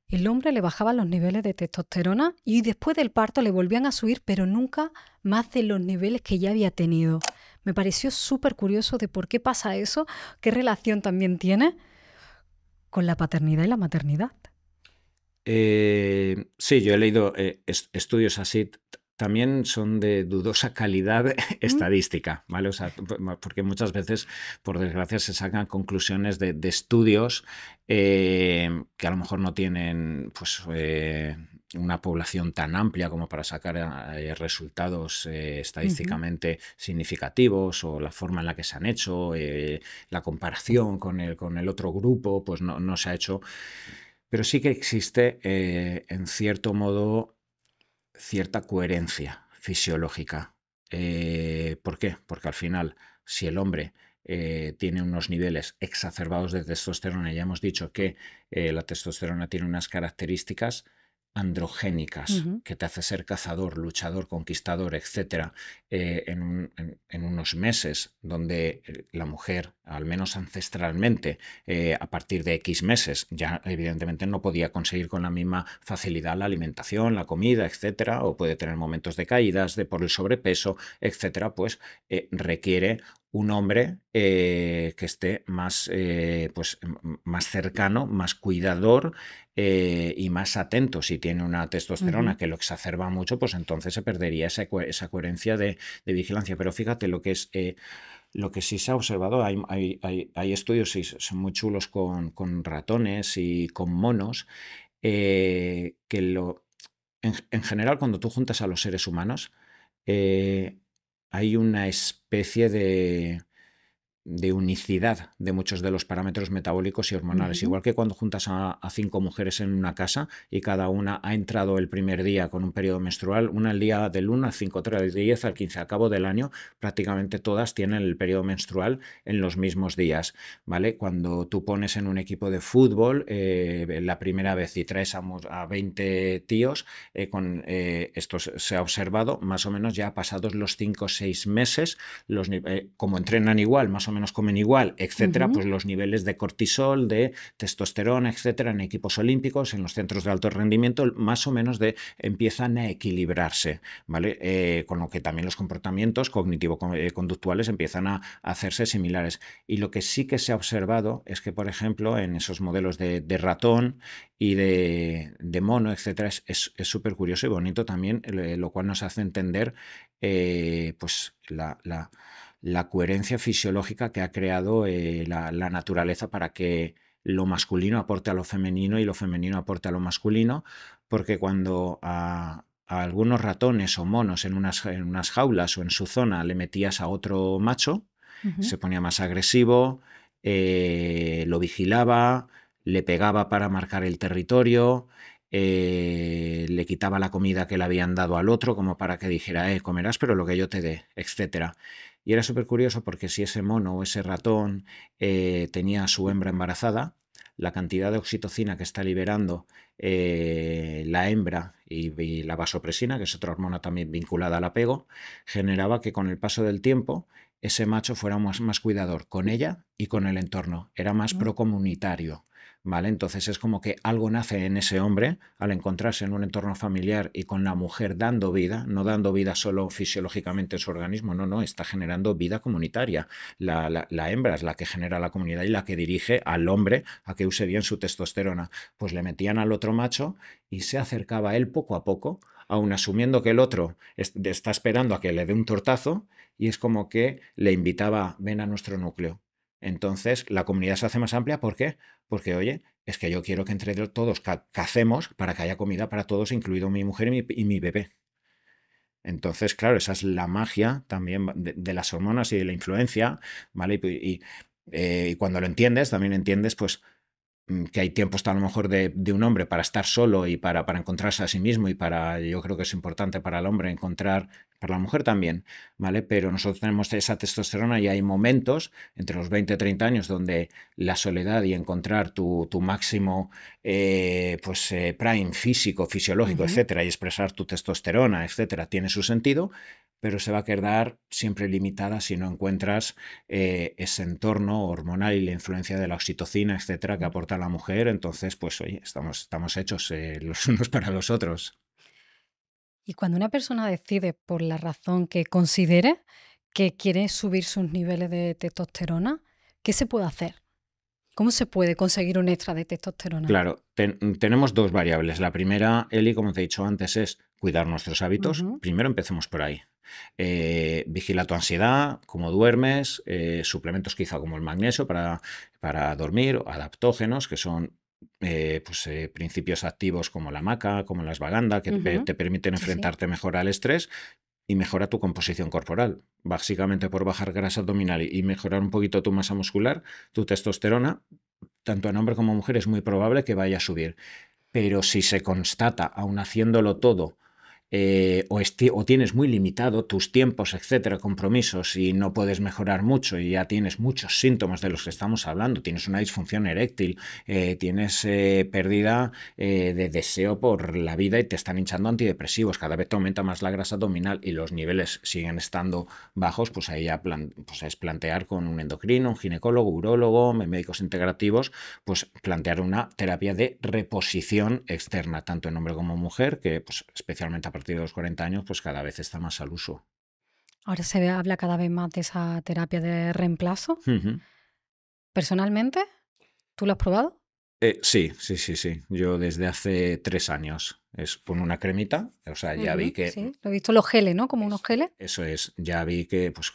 el hombre le bajaban los niveles de testosterona y después del parto le volvían a subir, pero nunca más de los niveles que ya había tenido. Me pareció súper curioso de por qué pasa eso, qué relación también tiene con la paternidad y la maternidad. Sí, yo he leído estudios así. También son de dudosa calidad estadística, ¿vale? O sea, porque muchas veces, por desgracia, se sacan conclusiones de estudios que a lo mejor no tienen pues, una población tan amplia como para sacar resultados estadísticamente significativos, o la forma en la que se han hecho, la comparación con el otro grupo, pues no se ha hecho. Pero sí que existe, en cierto modo, cierta coherencia fisiológica. ¿Por qué? Porque al final, si el hombre tiene unos niveles exacerbados de testosterona, ya hemos dicho que la testosterona tiene unas características androgénicas, que te hace ser cazador, luchador, conquistador, etc. En unos meses donde la mujer, al menos ancestralmente, a partir de X meses, ya evidentemente no podía conseguir con la misma facilidad la alimentación, la comida, etc. O puede tener momentos de caídas por el sobrepeso, etc. Pues requiere un hombre que esté más, pues, más cercano, más cuidador y más atento. Si tiene una testosterona que lo exacerba mucho, pues entonces se perdería esa coherencia de vigilancia. Pero fíjate lo que es... Lo que sí se ha observado, hay estudios son muy chulos con ratones y con monos, que en general, cuando tú juntas a los seres humanos, hay una especie de unicidad de muchos de los parámetros metabólicos y hormonales. Igual que cuando juntas a 5 mujeres en una casa y cada una ha entrado el primer día con un periodo menstrual, una al día del 1 al 5, otra del 10 al 15, al cabo del año, prácticamente todas tienen el periodo menstrual en los mismos días, ¿vale? Cuando tú pones en un equipo de fútbol la primera vez y traes a 20 tíos, esto se ha observado más o menos ya pasados los 5 o 6 meses, como entrenan igual, más o menos comen igual, etcétera, pues los niveles de cortisol, de testosterona, etcétera, en equipos olímpicos, en los centros de alto rendimiento, más o menos empiezan a equilibrarse, ¿vale? Con lo que también los comportamientos cognitivo-conductuales empiezan a hacerse similares. Y lo que sí que se ha observado es que, por ejemplo, en esos modelos de ratón y de mono, etcétera, es súper curioso y bonito también, lo cual nos hace entender pues la coherencia fisiológica que ha creado la naturaleza para que lo masculino aporte a lo femenino y lo femenino aporte a lo masculino, porque cuando a algunos ratones o monos en unas jaulas o en su zona le metías a otro macho, se ponía más agresivo, lo vigilaba, le pegaba para marcar el territorio, le quitaba la comida que le habían dado al otro como para que dijera, comerás pero lo que yo te dé, etcétera. Y era súper curioso porque si ese mono o ese ratón tenía a su hembra embarazada, la cantidad de oxitocina que está liberando la hembra y la vasopresina, que es otra hormona también vinculada al apego, generaba que con el paso del tiempo ese macho fuera más cuidador con ella y con el entorno, era más procomunitario. ¿Vale? Entonces es como que algo nace en ese hombre al encontrarse en un entorno familiar y con la mujer dando vida, no dando vida solo fisiológicamente en su organismo, no, está generando vida comunitaria. La hembra es la que genera la comunidad y la que dirige al hombre a que use bien su testosterona. Pues le metían al otro macho y se acercaba a él poco a poco, aun asumiendo que el otro está esperando a que le dé un tortazo, y es como que le invitaba, ven a nuestro núcleo. Entonces la comunidad se hace más amplia. ¿Por qué? Porque, oye, es que yo quiero que entre todos cacemos para que haya comida para todos, incluido mi mujer y mi bebé. Entonces, claro, esa es la magia también de las hormonas y de la influencia, ¿vale? Y cuando lo entiendes, también entiendes, pues, que hay tiempos a lo mejor de un hombre para estar solo y para encontrarse a sí mismo y yo creo que es importante para el hombre encontrar, para la mujer también, ¿vale? Pero nosotros tenemos esa testosterona y hay momentos entre los 20 y 30 años donde la soledad y encontrar tu máximo prime físico, fisiológico, etcétera, y expresar tu testosterona, etcétera, tiene su sentido, pero se va a quedar siempre limitada si no encuentras ese entorno hormonal y la influencia de la oxitocina, etcétera, que aporta la mujer. Entonces, pues oye, estamos hechos los unos para los otros. Y cuando una persona decide, por la razón que considere, que quiere subir sus niveles de testosterona, ¿qué se puede hacer? ¿Cómo se puede conseguir un extra de testosterona? Claro, tenemos dos variables. La primera, Eli, como te he dicho antes, es cuidar nuestros hábitos. Primero empecemos por ahí. Vigila tu ansiedad, cómo duermes, suplementos quizá como el magnesio para dormir, adaptógenos, que son principios activos como la maca, como la ashwagandha, que te permiten enfrentarte mejor al estrés y mejora tu composición corporal. Básicamente por bajar grasa abdominal y mejorar un poquito tu masa muscular, tu testosterona, tanto en hombre como en mujer, es muy probable que vaya a subir. Pero si se constata, aun haciéndolo todo, o tienes muy limitado tus tiempos, etcétera, compromisos, y no puedes mejorar mucho y ya tienes muchos síntomas de los que estamos hablando, tienes una disfunción eréctil, tienes pérdida de deseo por la vida y te están hinchando antidepresivos, cada vez te aumenta más la grasa abdominal y los niveles siguen estando bajos, pues ahí ya es plantear con un endocrino, un ginecólogo, urólogo, médicos integrativos, pues plantear una terapia de reposición externa, tanto en hombre como en mujer, que pues especialmente a partir de los 40 años, pues cada vez está más al uso. Ahora se habla cada vez más de esa terapia de reemplazo. Personalmente, ¿tú lo has probado? Sí. Yo desde hace 3 años es con una cremita, o sea, ya vi que... Sí, lo he visto los geles, ¿no? Como unos geles. Eso es, ya vi que pues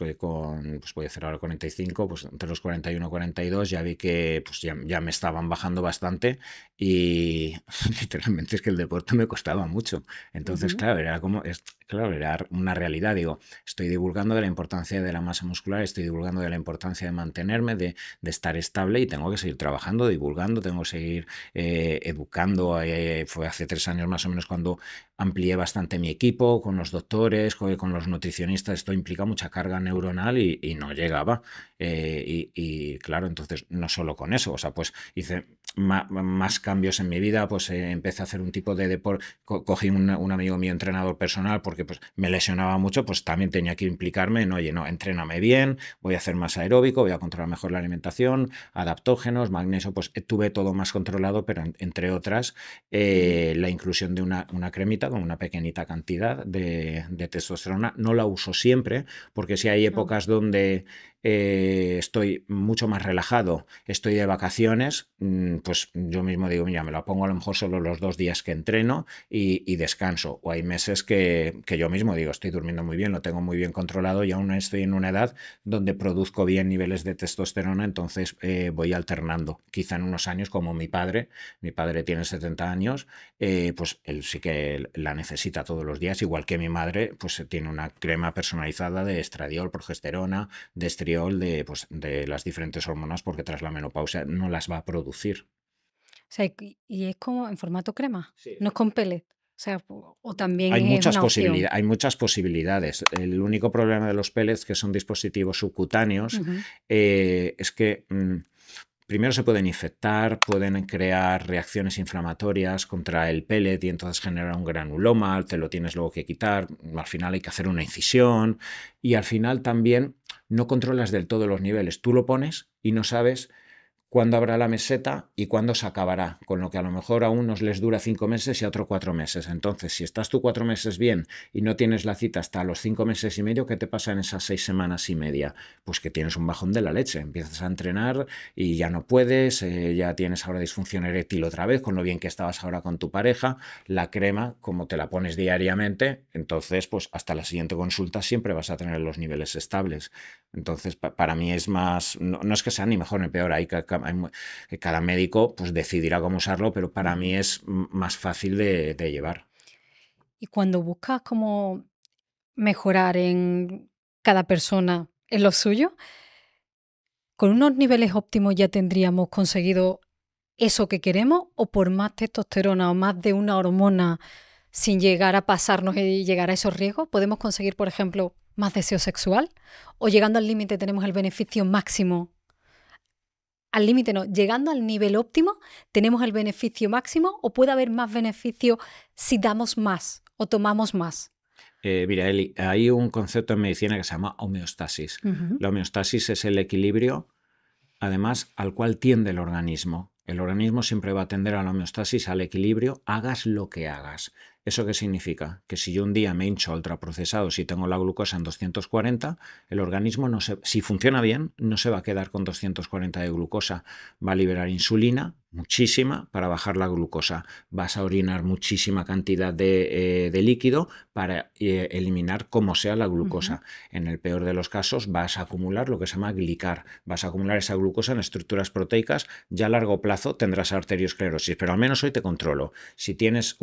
voy a hacer ahora 45, pues entre los 41 y 42 ya vi que pues ya me estaban bajando bastante y literalmente es que el deporte me costaba mucho. Entonces, claro, era una realidad. Digo, estoy divulgando de la importancia de la masa muscular, estoy divulgando de la importancia de mantenerme, de estar estable y tengo que seguir trabajando, divulgando, tengo que seguir educando. Fue hace 3 años más o menos cuando amplié bastante mi equipo con los doctores, con los nutricionistas. Esto implica mucha carga neuronal y no llegaba. Y claro, entonces no solo con eso, o sea, pues hice más cambios en mi vida, pues empecé a hacer un tipo de deporte, cogí un amigo mío entrenador personal porque pues me lesionaba mucho, pues también tenía que implicarme en, oye, no, entréname bien, voy a hacer más aeróbico, voy a controlar mejor la alimentación, adaptógenos, magnesio, pues tuve todo más controlado, pero entre otras la inclusión de una cremita con una pequeñita cantidad de testosterona. No la uso siempre porque si hay épocas donde estoy mucho más relajado, estoy de vacaciones, pues yo mismo digo, mira, me la pongo a lo mejor solo los 2 días que entreno y descanso. O hay meses que yo mismo digo, estoy durmiendo muy bien, lo tengo muy bien controlado y aún estoy en una edad donde produzco bien niveles de testosterona, entonces voy alternando. Quizá en unos años, como mi padre tiene 70 años, pues él sí que la necesita todos los días, igual que mi madre, pues tiene una crema personalizada de estradiol, progesterona, de estriol, de las diferentes hormonas, porque tras la menopausia no las va a producir. O sea, y es como en formato crema, no es con pellet. O sea, o también Hay es una opción. Hay muchas posibilidades. El único problema de los pellets, que son dispositivos subcutáneos, es que primero se pueden infectar, pueden crear reacciones inflamatorias contra el pellet y entonces genera un granuloma, te lo tienes luego que quitar, al final hay que hacer una incisión y al final también no controlas del todo los niveles. Tú lo pones y no sabes cuándo habrá la meseta y cuándo se acabará, con lo que a lo mejor a unos les dura 5 meses y a otros 4 meses. Entonces, si estás tú 4 meses bien y no tienes la cita hasta los 5 meses y medio, ¿qué te pasa en esas 6 semanas y media? Pues que tienes un bajón de la leche, empiezas a entrenar y ya no puedes, ya tienes ahora disfunción eréctil otra vez, con lo bien que estabas ahora con tu pareja. La crema, como te la pones diariamente, entonces pues hasta la siguiente consulta siempre vas a tener los niveles estables. Entonces, para mí es más, no es que sea ni mejor ni peor, cada médico pues decidirá cómo usarlo, pero para mí es más fácil de llevar. Y cuando buscas como mejorar en cada persona en lo suyo, ¿con unos niveles óptimos ya tendríamos conseguido eso que queremos o por más testosterona o más de una hormona sin llegar a pasarnos y llegar a esos riesgos, podemos conseguir, por ejemplo, más deseo sexual? ¿O llegando al límite tenemos el beneficio máximo? Al límite no, llegando al nivel óptimo tenemos el beneficio máximo o puede haber más beneficio si damos más o tomamos más. Mira, Eli, hay un concepto en medicina que se llama homeostasis. La homeostasis es el equilibrio, además, al cual tiende el organismo. El organismo siempre va a tender a la homeostasis, al equilibrio, hagas lo que hagas. ¿Eso qué significa? Que si yo un día me hincho a ultraprocesados y tengo la glucosa en 240, el organismo, si funciona bien, no se va a quedar con 240 de glucosa. Va a liberar insulina, muchísima, para bajar la glucosa. Vas a orinar muchísima cantidad de líquido para eliminar como sea la glucosa. En el peor de los casos vas a acumular lo que se llama glicar. Vas a acumular esa glucosa en estructuras proteicas. Ya a largo plazo tendrás arteriosclerosis, pero al menos hoy te controlo. Si tienes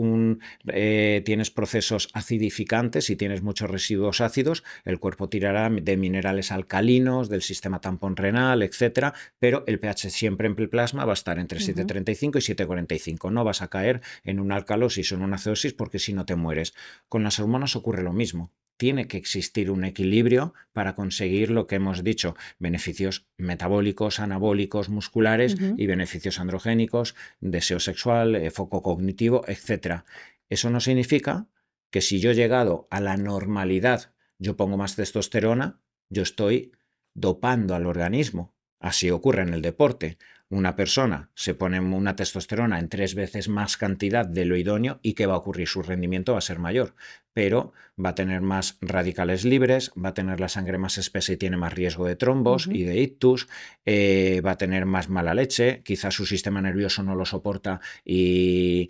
tienes procesos acidificantes, si tienes muchos residuos ácidos, el cuerpo tirará de minerales alcalinos, del sistema tampón renal, etcétera, pero el pH siempre en el plasma va a estar entre 7,35 y 7,45. No vas a caer en una alcalosis o en una acidosis porque si no te mueres. Con las hormonas ocurre lo mismo. Tiene que existir un equilibrio para conseguir lo que hemos dicho, beneficios metabólicos, anabólicos, musculares y beneficios androgénicos, deseo sexual, foco cognitivo, etcétera. Eso no significa que si yo he llegado a la normalidad, yo pongo más testosterona, yo estoy dopando al organismo. Así ocurre en el deporte. Una persona se pone una testosterona en 3 veces más cantidad de lo idóneo y ¿qué va a ocurrir? Su rendimiento va a ser mayor, pero va a tener más radicales libres, va a tener la sangre más espesa y tiene más riesgo de trombos y de ictus, va a tener más mala leche, quizás su sistema nervioso no lo soporta y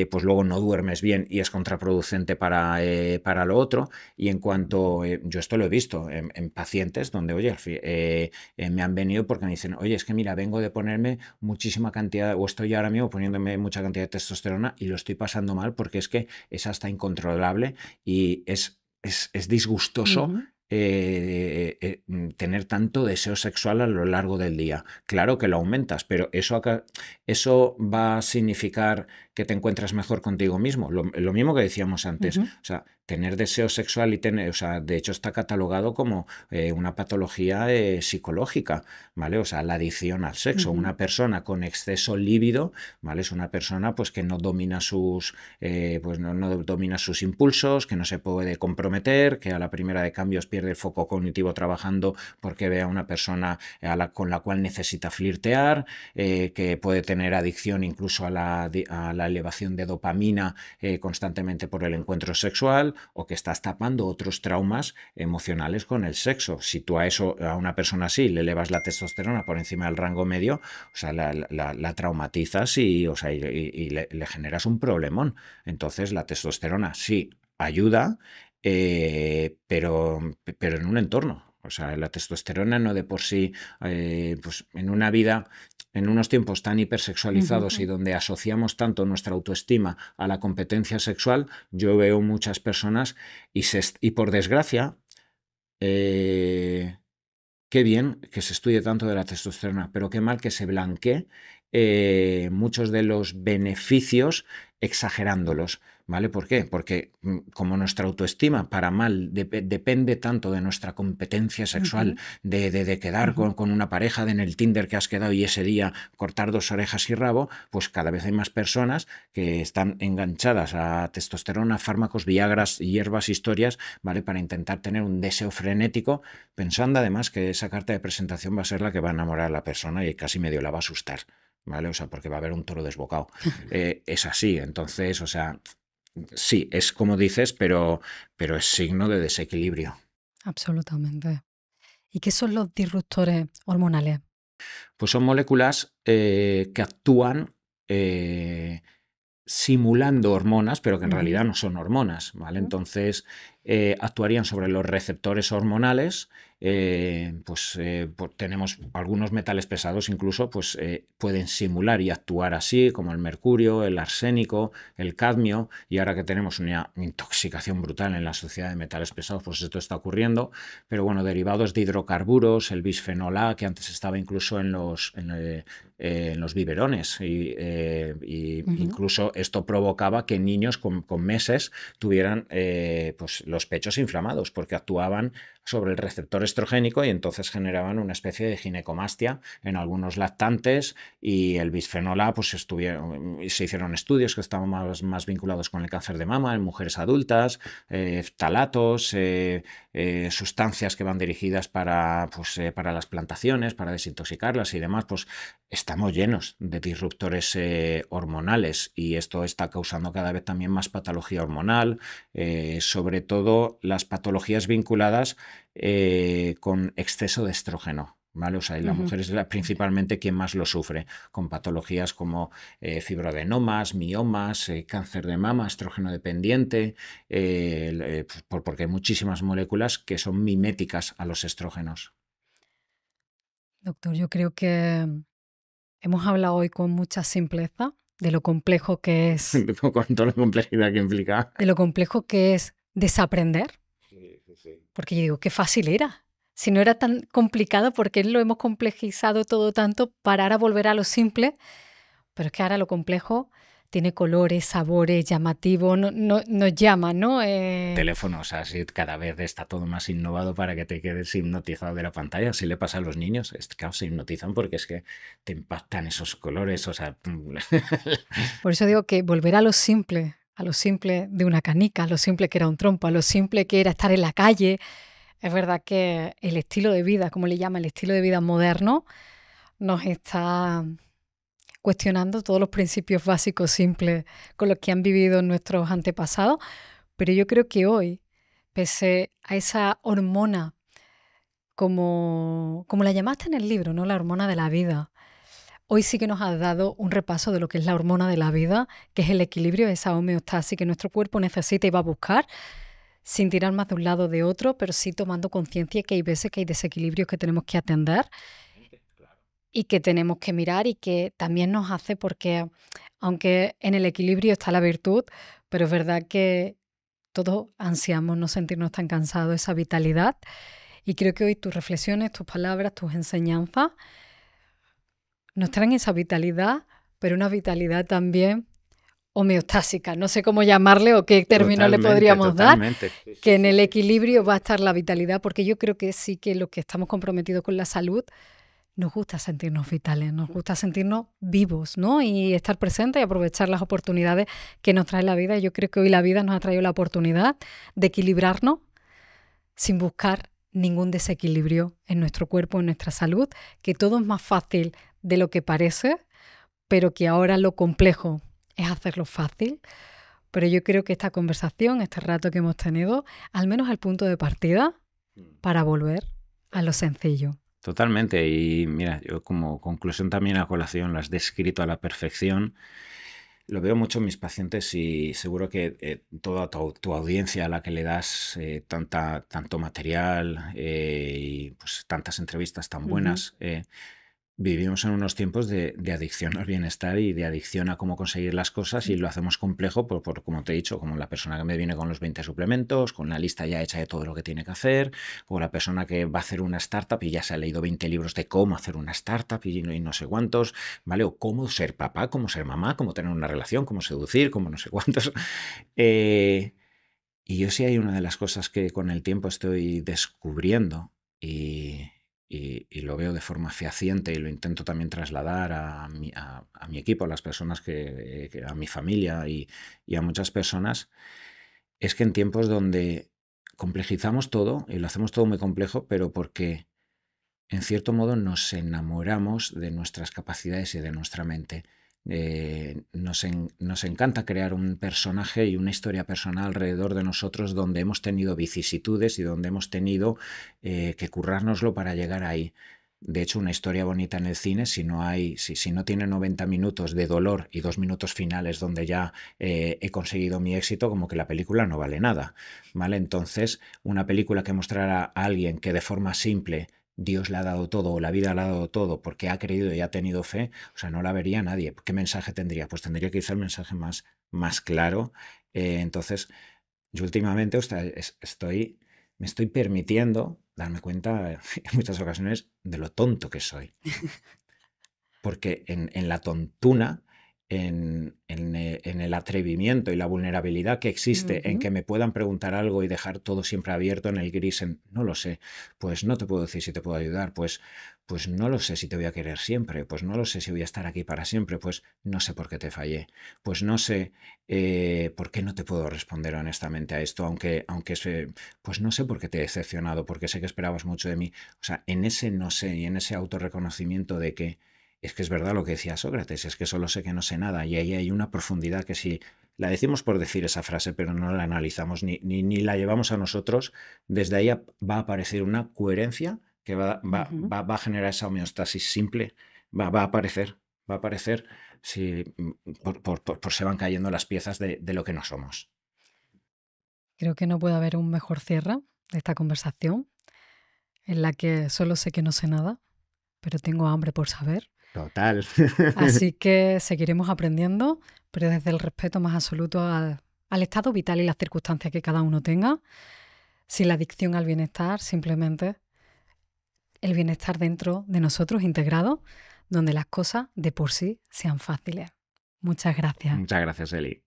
pues luego no duermes bien y es contraproducente para lo otro. Y en cuanto, yo esto lo he visto en pacientes donde, oye, me han venido porque me dicen, oye, es que mira, vengo de ponerme muchísima cantidad, o estoy ahora mismo poniéndome mucha cantidad de testosterona y lo estoy pasando mal porque es que es hasta incontrolable y es disgustoso tener tanto deseo sexual a lo largo del día. Claro que lo aumentas, pero eso va a significar que te encuentras mejor contigo mismo. Lo mismo que decíamos antes. O sea, tener deseo sexual o sea, de hecho está catalogado como una patología psicológica, ¿vale? O sea, la adicción al sexo. Una persona con exceso líbido, ¿vale? Es una persona pues que no domina sus no domina sus impulsos, que no se puede comprometer, que a la primera de cambios pierde el foco cognitivo trabajando porque ve a una persona con la cual necesita flirtear, que puede tener adicción incluso a la elevación de dopamina constantemente por el encuentro sexual, o que estás tapando otros traumas emocionales con el sexo. Si tú a una persona así le elevas la testosterona por encima del rango medio, o sea, la traumatizas y le generas un problemón. Entonces la testosterona sí ayuda, pero en un entorno. O sea, la testosterona no de por sí, pues en una vida, en unos tiempos tan hipersexualizados y donde asociamos tanto nuestra autoestima a la competencia sexual, yo veo muchas personas y por desgracia, qué bien que se estudie tanto de la testosterona, pero qué mal que se blanquee muchos de los beneficios exagerándolos. ¿Vale? ¿Por qué? Porque como nuestra autoestima para mal depende tanto de nuestra competencia sexual, de quedar con una pareja en el Tinder que has quedado y ese día cortar 2 orejas y rabo, pues cada vez hay más personas que están enganchadas a testosterona, fármacos, viagras, hierbas, historias, ¿vale? Para intentar tener un deseo frenético, pensando además que esa carta de presentación va a ser la que va a enamorar a la persona y casi medio la va a asustar, ¿vale? O sea, porque va a haber un toro desbocado. Es así, entonces, o sea... Sí, es como dices, pero es signo de desequilibrio. Absolutamente. ¿Y qué son los disruptores hormonales? Pues son moléculas que actúan simulando hormonas, pero que en realidad no son hormonas, ¿vale? Entonces actuarían sobre los receptores hormonales tenemos algunos metales pesados incluso pueden simular y actuar así, como el mercurio, el arsénico, el cadmio, y ahora que tenemos una intoxicación brutal en la sociedad de metales pesados, pues esto está ocurriendo. Pero bueno, derivados de hidrocarburos, el bisfenol A, que antes estaba incluso en los biberones, y incluso esto provocaba que niños con meses tuvieran los pechos inflamados, porque actuaban sobre el receptor estrogénico y entonces generaban una especie de ginecomastia en algunos lactantes, y el bisfenol A se hicieron estudios que estaban más vinculados con el cáncer de mama en mujeres adultas, ftalatos, sustancias que van dirigidas para las plantaciones, para desintoxicarlas y demás. Pues estamos llenos de disruptores hormonales, y esto está causando cada vez también más patología hormonal, sobre todo las patologías vinculadas con exceso de estrógeno. ¿Vale? O sea, la mujer es principalmente quien más lo sufre, con patologías como fibroadenomas, miomas, cáncer de mama, estrógeno dependiente, porque hay muchísimas moléculas que son miméticas a los estrógenos. Doctor, yo creo que hemos hablado hoy con mucha simpleza de lo complejo que es. Con toda la complejidad que implica. De lo complejo que es desaprender. Sí. Porque yo digo, qué fácil era. Si no era tan complicado, ¿por qué lo hemos complejizado todo tanto para ahora volver a lo simple? Pero es que ahora lo complejo tiene colores, sabores, llamativo, nos llama, ¿no? Teléfonos, así cada vez está todo más innovado para que te quedes hipnotizado de la pantalla. Así le pasa a los niños, claro, se hipnotizan porque es que te impactan esos colores, o sea... Por eso digo que volver a lo simple de una canica, a lo simple que era un trompo, a lo simple que era estar en la calle. Es verdad que el estilo de vida, como le llama, el estilo de vida moderno, nos está cuestionando todos los principios básicos simples con los que han vivido nuestros antepasados, pero yo creo que hoy, pese a esa hormona, como la llamaste en el libro, ¿no? La hormona de la vida, hoy sí que nos has dado un repaso de lo que es la hormona de la vida, que es el equilibrio, esa homeostasis que nuestro cuerpo necesita y va a buscar, sin tirar más de un lado o de otro, pero sí tomando conciencia que hay veces que hay desequilibrios que tenemos que atender y que tenemos que mirar, y que también nos hace, porque aunque en el equilibrio está la virtud, pero es verdad que todos ansiamos no sentirnos tan cansados, esa vitalidad, y creo que hoy tus reflexiones, tus palabras, tus enseñanzas nos traen esa vitalidad, pero una vitalidad también homeostásica, no sé cómo llamarle o qué término le podríamos dar, que en el equilibrio va a estar la vitalidad, porque yo creo que sí que los que estamos comprometidos con la salud nos gusta sentirnos vitales, nos gusta sentirnos vivos, ¿no? Y estar presentes y aprovechar las oportunidades que nos trae la vida. Yo creo que hoy la vida nos ha traído la oportunidad de equilibrarnos sin buscar ningún desequilibrio en nuestro cuerpo, en nuestra salud, que todo es más fácil de lo que parece, pero que ahora lo complejo es hacerlo fácil. Pero yo creo que esta conversación, este rato que hemos tenido, al menos es el punto de partida para volver a lo sencillo. Totalmente, y mira, yo como conclusión también a colación, lo has descrito a la perfección. Lo veo mucho en mis pacientes, y seguro que toda tu audiencia a la que le das tanto material y pues tantas entrevistas tan buenas, vivimos en unos tiempos de adicción al bienestar y de adicción a cómo conseguir las cosas, y lo hacemos complejo por como te he dicho, como la persona que me viene con los 20 suplementos, con la lista ya hecha de todo lo que tiene que hacer, o la persona que va a hacer una startup y ya se ha leído 20 libros de cómo hacer una startup y no sé cuántos, ¿vale? O cómo ser papá, cómo ser mamá, cómo tener una relación, cómo seducir, cómo no sé cuántos. Y yo sí hay una de las cosas que con el tiempo estoy descubriendo, y lo veo de forma fehaciente, y lo intento también trasladar a mi equipo, a las personas a mi familia y a muchas personas, es que en tiempos donde complejizamos todo y lo hacemos todo muy complejo, pero porque en cierto modo nos enamoramos de nuestras capacidades y de nuestra mente. Nos encanta crear un personaje y una historia personal alrededor de nosotros donde hemos tenido vicisitudes y donde hemos tenido que currárnoslo para llegar ahí. De hecho, una historia bonita en el cine, si no tiene 90 minutos de dolor y 2 minutos finales donde ya he conseguido mi éxito, como que la película no vale nada, ¿vale? Entonces, una película que mostrara a alguien que de forma simple Dios le ha dado todo o la vida le ha dado todo porque ha creído y ha tenido fe, o sea, no la vería nadie. ¿Qué mensaje tendría? Pues tendría que ser el mensaje más claro. Entonces, yo últimamente me estoy permitiendo darme cuenta en muchas ocasiones de lo tonto que soy. Porque en la tontuna, en el atrevimiento y la vulnerabilidad que existe en que me puedan preguntar algo y dejar todo siempre abierto en el gris, no lo sé, pues no te puedo decir si te puedo ayudar, pues no lo sé si te voy a querer siempre, pues no lo sé si voy a estar aquí para siempre, pues no sé por qué te fallé, pues no sé por qué no te puedo responder honestamente a esto, pues no sé por qué te he decepcionado, porque sé que esperabas mucho de mí. O sea, en ese no sé y en ese autorreconocimiento de que es verdad lo que decía Sócrates, es que solo sé que no sé nada, y ahí hay una profundidad que si la decimos por decir esa frase, pero no la analizamos ni la llevamos a nosotros, desde ahí va a aparecer una coherencia que va a generar esa homeostasis simple, va a aparecer si se van cayendo las piezas de lo que no somos. Creo que no puede haber un mejor cierre de esta conversación, en la que solo sé que no sé nada, pero tengo hambre por saber. Total. Así que seguiremos aprendiendo, pero desde el respeto más absoluto al estado vital y las circunstancias que cada uno tenga, sin la adicción al bienestar, simplemente el bienestar dentro de nosotros integrado, donde las cosas de por sí sean fáciles. Muchas gracias. Muchas gracias, Eli.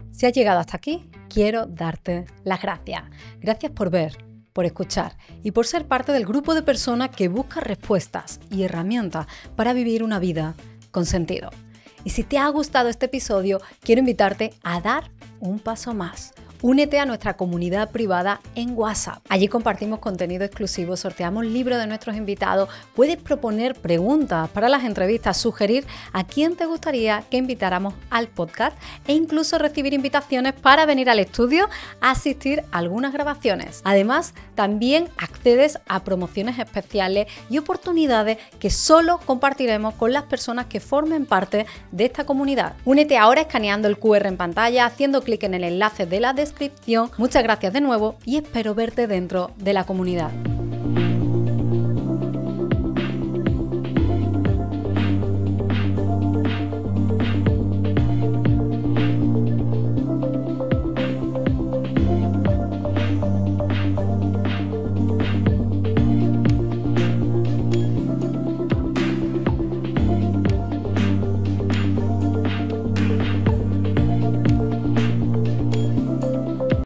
Si has llegado hasta aquí, quiero darte las gracias. Gracias por ver, por escuchar y por ser parte del grupo de personas que busca respuestas y herramientas para vivir una vida con sentido. Y si te ha gustado este episodio, quiero invitarte a dar un paso más. Únete a nuestra comunidad privada en WhatsApp. Allí compartimos contenido exclusivo, sorteamos libros de nuestros invitados, puedes proponer preguntas para las entrevistas, sugerir a quién te gustaría que invitáramos al podcast e incluso recibir invitaciones para venir al estudio a asistir a algunas grabaciones. Además, también accedes a promociones especiales y oportunidades que solo compartiremos con las personas que formen parte de esta comunidad. Únete ahora escaneando el QR en pantalla, haciendo clic en el enlace de la descripción. Muchas gracias de nuevo y espero verte dentro de la comunidad.